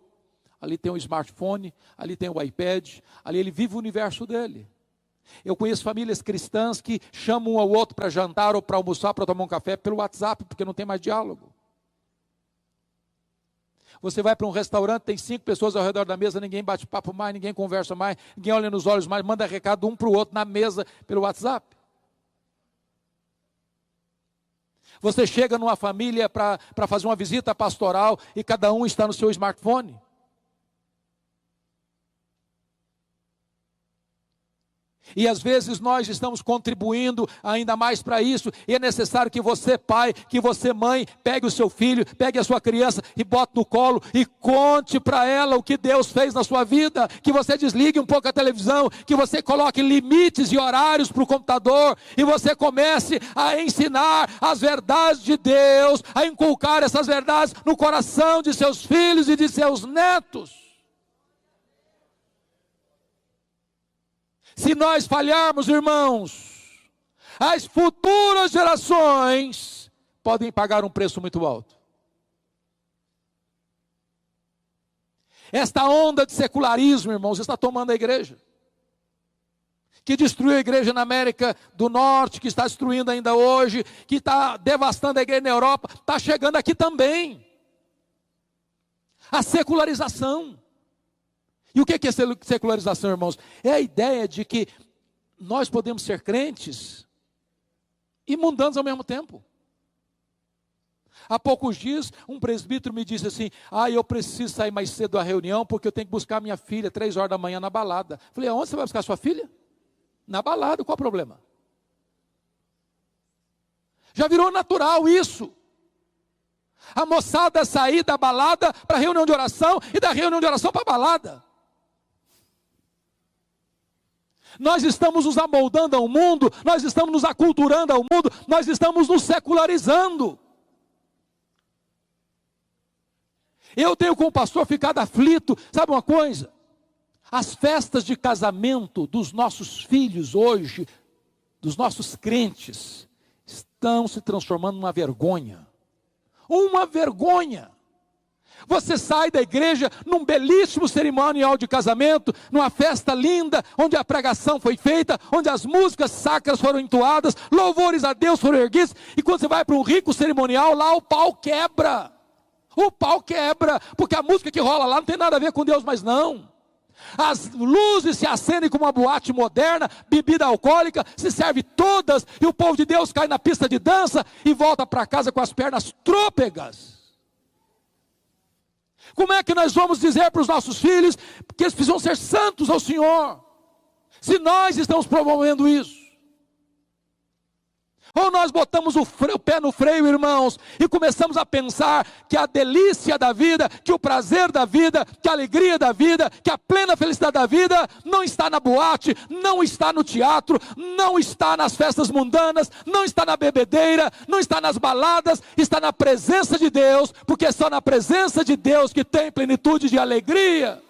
S1: ali tem o smartphone, ali tem o iPad, ali ele vive o universo dele. Eu conheço famílias cristãs que chamam um ao outro para jantar ou para almoçar, para tomar um café pelo WhatsApp, porque não tem mais diálogo. Você vai para um restaurante, tem 5 pessoas ao redor da mesa, ninguém bate papo mais, ninguém conversa mais, ninguém olha nos olhos mais, manda recado um para o outro na mesa pelo WhatsApp. Você chega numa família para fazer uma visita pastoral e cada um está no seu smartphone. E às vezes nós estamos contribuindo ainda mais para isso, e é necessário que você, pai, que você, mãe, pegue o seu filho, pegue a sua criança e bote no colo e conte para ela o que Deus fez na sua vida, que você desligue um pouco a televisão, que você coloque limites e horários para o computador, e você comece a ensinar as verdades de Deus, a inculcar essas verdades no coração de seus filhos e de seus netos. Se nós falharmos, irmãos, as futuras gerações podem pagar um preço muito alto. Esta onda de secularismo, irmãos, está tomando a igreja. Que destruiu a igreja na América do Norte, que está destruindo ainda hoje, que está devastando a igreja na Europa, está chegando aqui também. A secularização. E o que é secularização, irmãos? É a ideia de que nós podemos ser crentes e mundanos ao mesmo tempo. Há poucos dias, um presbítero me disse assim: eu preciso sair mais cedo da reunião, porque eu tenho que buscar minha filha 3 horas da manhã na balada. Falei: aonde você vai buscar sua filha? Na balada, qual o problema? Já virou natural isso. A moçada sair da balada para a reunião de oração, e da reunião de oração para a balada. Nós estamos nos amoldando ao mundo, nós estamos nos aculturando ao mundo, nós estamos nos secularizando. Eu tenho como pastor ficado aflito, sabe uma coisa? As festas de casamento dos nossos filhos hoje, dos nossos crentes, estão se transformando numa vergonha. Uma vergonha. Você sai da igreja num belíssimo cerimonial de casamento, numa festa linda, onde a pregação foi feita, onde as músicas sacras foram entoadas, louvores a Deus foram erguidos, e quando você vai para um rico cerimonial, lá o pau quebra. O pau quebra, porque a música que rola lá não tem nada a ver com Deus, mas não. As luzes se acendem como uma boate moderna, bebida alcoólica, se serve todas, e o povo de Deus cai na pista de dança e volta para casa com as pernas trôpegas. Como é que nós vamos dizer para os nossos filhos que eles precisam ser santos ao Senhor, se nós estamos promovendo isso? Ou nós botamos o pé no freio, irmãos, e começamos a pensar que a delícia da vida, que o prazer da vida, que a alegria da vida, que a plena felicidade da vida não está na boate, não está no teatro, não está nas festas mundanas, não está na bebedeira, não está nas baladas, está na presença de Deus, porque é só na presença de Deus que tem plenitude de alegria.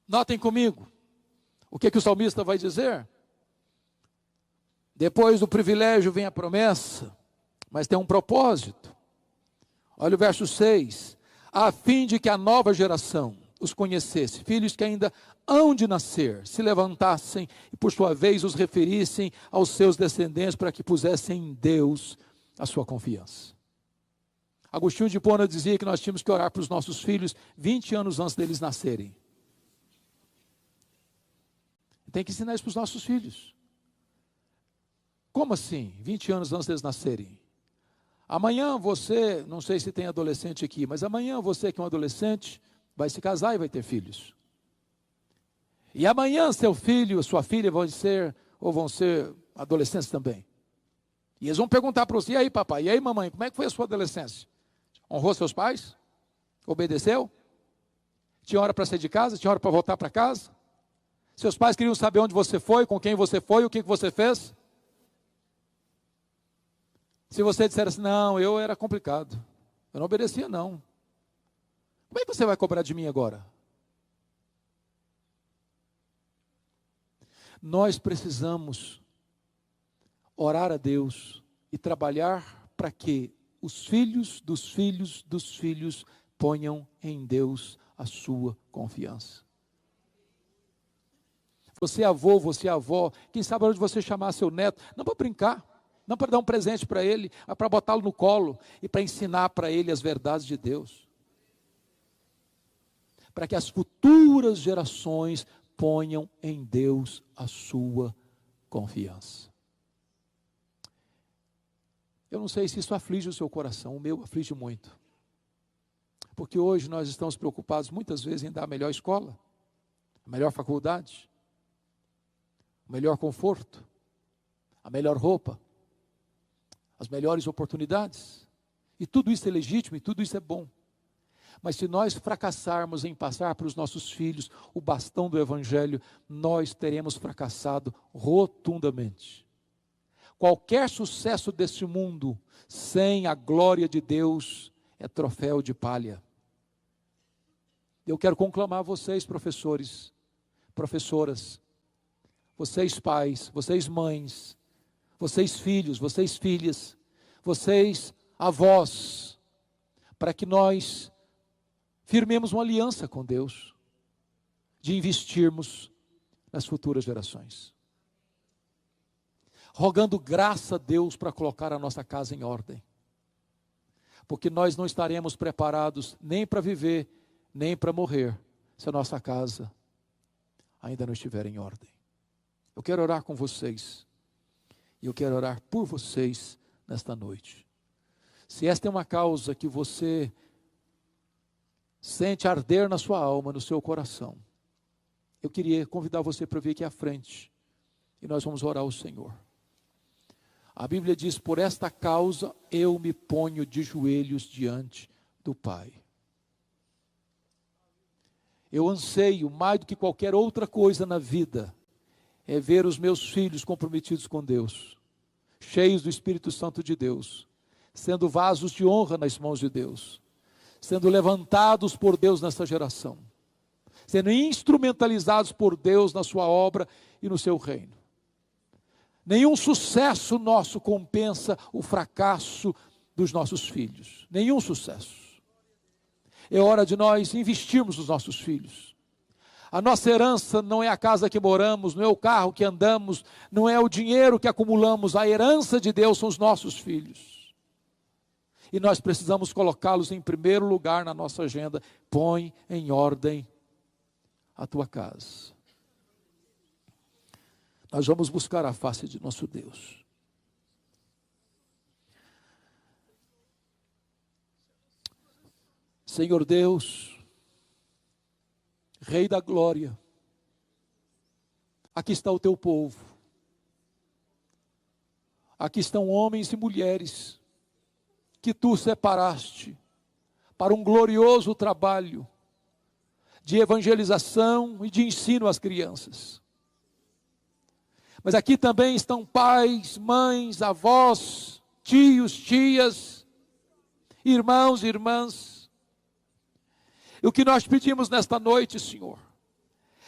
S1: Notem comigo. O que o salmista vai dizer? Depois do privilégio vem a promessa, mas tem um propósito. Olha o verso 6. A fim de que a nova geração os conhecesse, filhos que ainda hão de nascer, se levantassem e por sua vez os referissem aos seus descendentes, para que pusessem em Deus a sua confiança. Agostinho de Hipona dizia que nós tínhamos que orar para os nossos filhos 20 anos antes deles nascerem. Tem que ensinar isso para os nossos filhos. Como assim? 20 anos antes deles nascerem. Amanhã você, não sei se tem adolescente aqui, mas amanhã você que é um adolescente, vai se casar e vai ter filhos. E amanhã seu filho, sua filha vão ser adolescentes também. E eles vão perguntar para você: e aí papai, e aí mamãe, como é que foi a sua adolescência? Honrou seus pais? Obedeceu? Tinha hora para sair de casa? Tinha hora para voltar para casa? Seus pais queriam saber onde você foi, com quem você foi, o que você fez? Se você disser assim: não, eu era complicado, eu não obedecia não. Como é que você vai cobrar de mim agora? Nós precisamos orar a Deus e trabalhar para que os filhos dos filhos dos filhos ponham em Deus a sua confiança. Você é avô, você é avó, quem sabe onde você chamar seu neto, não para brincar, não para dar um presente para ele, mas para botá-lo no colo e para ensinar para ele as verdades de Deus. Para que as futuras gerações ponham em Deus a sua confiança. Eu não sei se isso aflige o seu coração, o meu aflige muito. Porque hoje nós estamos preocupados muitas vezes em dar a melhor escola, a melhor faculdade, o melhor conforto, a melhor roupa, as melhores oportunidades. E tudo isso é legítimo e tudo isso é bom. Mas se nós fracassarmos em passar para os nossos filhos o bastão do Evangelho, nós teremos fracassado rotundamente. Qualquer sucesso deste mundo, sem a glória de Deus, é troféu de palha. Eu quero conclamar vocês, professores, professoras, vocês pais, vocês mães, vocês filhos, vocês filhas, vocês avós, para que nós firmemos uma aliança com Deus, de investirmos nas futuras gerações, rogando graça a Deus para colocar a nossa casa em ordem, porque nós não estaremos preparados nem para viver, nem para morrer, se a nossa casa ainda não estiver em ordem. Eu quero orar com vocês, e eu quero orar por vocês nesta noite. Se esta é uma causa que você sente arder na sua alma, no seu coração, eu queria convidar você para vir aqui à frente, e nós vamos orar ao Senhor. A Bíblia diz: por esta causa eu me ponho de joelhos diante do Pai. Eu anseio, mais do que qualquer outra coisa na vida, é ver os meus filhos comprometidos com Deus, cheios do Espírito Santo de Deus, sendo vasos de honra nas mãos de Deus, sendo levantados por Deus nessa geração, sendo instrumentalizados por Deus na sua obra e no seu reino. Nenhum sucesso nosso compensa o fracasso dos nossos filhos, nenhum sucesso. É hora de nós investirmos nos nossos filhos. A nossa herança não é a casa que moramos, não é o carro que andamos, não é o dinheiro que acumulamos. A herança de Deus são os nossos filhos. E nós precisamos colocá-los em primeiro lugar na nossa agenda. Põe em ordem a tua casa. Nós vamos buscar a face de nosso Deus. Senhor Deus, Rei da glória, aqui está o teu povo, aqui estão homens e mulheres que tu separaste para um glorioso trabalho de evangelização e de ensino às crianças. Mas aqui também estão pais, mães, avós, tios, tias, irmãos e irmãs. E o que nós pedimos nesta noite, Senhor,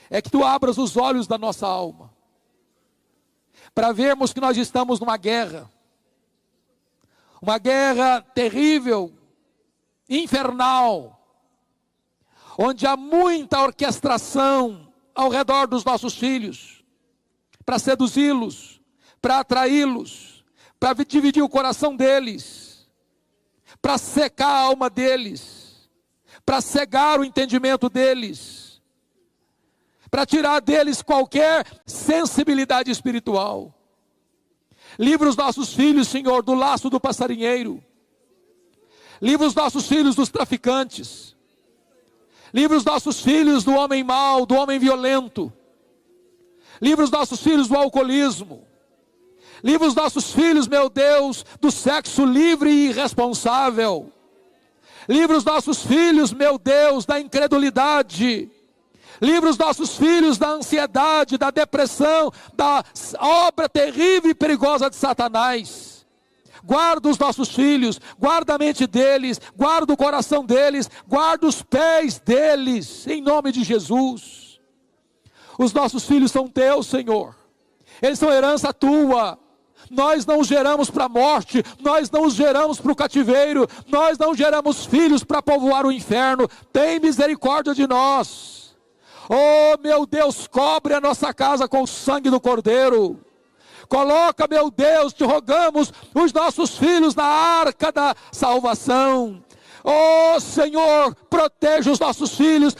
S1: é que tu abras os olhos da nossa alma, para vermos que nós estamos numa guerra terrível, infernal, onde há muita orquestração ao redor dos nossos filhos, para seduzi-los, para atraí-los, para dividir o coração deles, para secar a alma deles, para cegar o entendimento deles, para tirar deles qualquer sensibilidade espiritual. Livra os nossos filhos, Senhor, do laço do passarinheiro. Livra os nossos filhos dos traficantes. Livra os nossos filhos do homem mau, do homem violento. Livra os nossos filhos do alcoolismo. Livra os nossos filhos, meu Deus, do sexo livre e irresponsável. Livra os nossos filhos, meu Deus, da incredulidade. Livra os nossos filhos da ansiedade, da depressão, da obra terrível e perigosa de Satanás. Guarda os nossos filhos, guarda a mente deles, guarda o coração deles, guarda os pés deles, em nome de Jesus. Os nossos filhos são teus, Senhor. Eles são herança tua. Nós não os geramos para a morte, nós não os geramos para o cativeiro, nós não geramos filhos para povoar o inferno. Tem misericórdia de nós. Oh, meu Deus, cobre a nossa casa com o sangue do Cordeiro. Coloca, meu Deus, te rogamos, os nossos filhos na arca da salvação. Oh Senhor, proteja os nossos filhos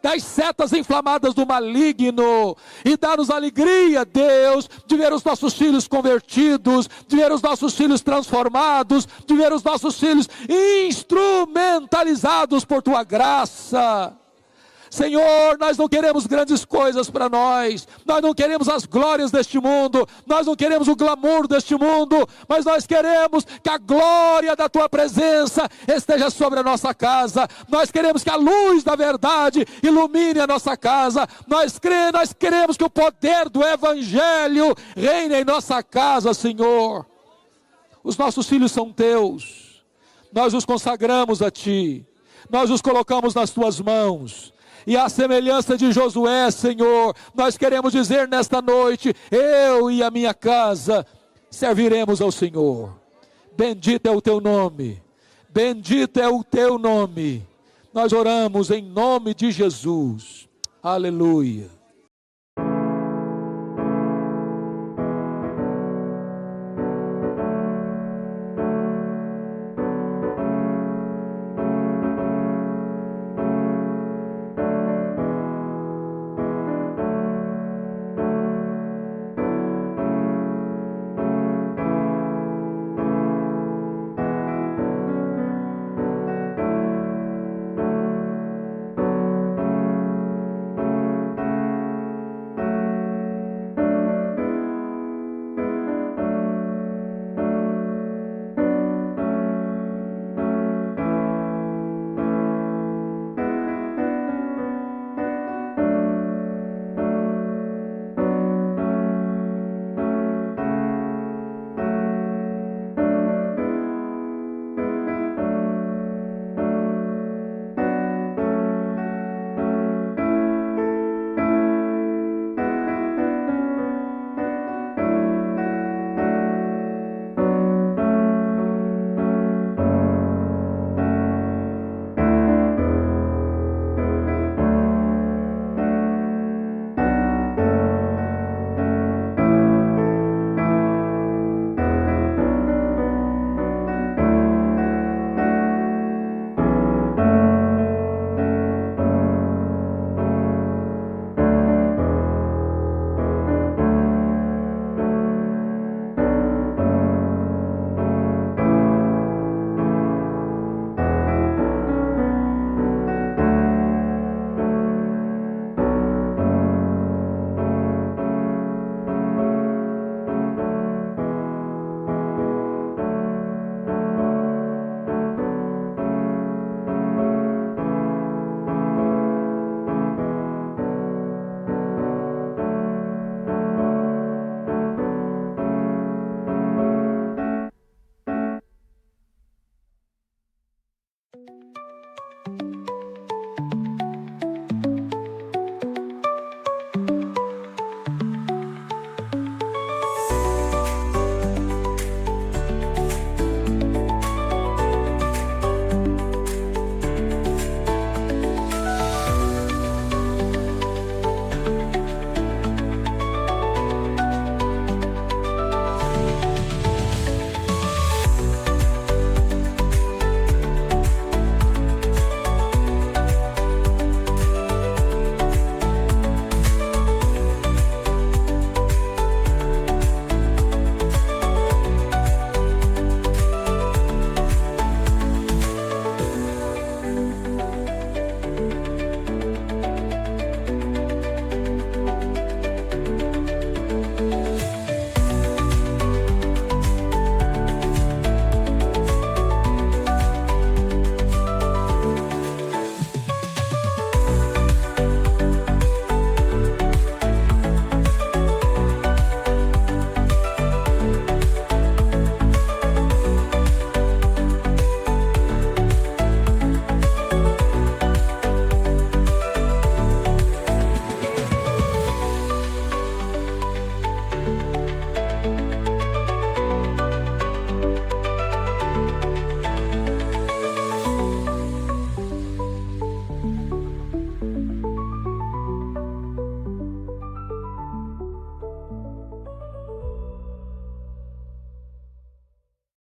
S1: das setas inflamadas do maligno, e dá-nos alegria, Deus, de ver os nossos filhos convertidos, de ver os nossos filhos transformados, de ver os nossos filhos instrumentalizados por Tua graça. Senhor, nós não queremos grandes coisas para nós não queremos as glórias deste mundo, nós não queremos o glamour deste mundo, mas nós queremos que a glória da Tua presença esteja sobre a nossa casa. Nós queremos que a luz da verdade ilumine a nossa casa. Nós queremos que o poder do Evangelho reine em nossa casa, Senhor. Os nossos filhos são Teus, nós os consagramos a Ti, nós os colocamos nas Tuas mãos. E à semelhança de Josué, Senhor, nós queremos dizer nesta noite: eu e a minha casa serviremos ao Senhor. Bendito é o Teu nome, bendito é o Teu nome. Nós oramos em nome de Jesus. Aleluia.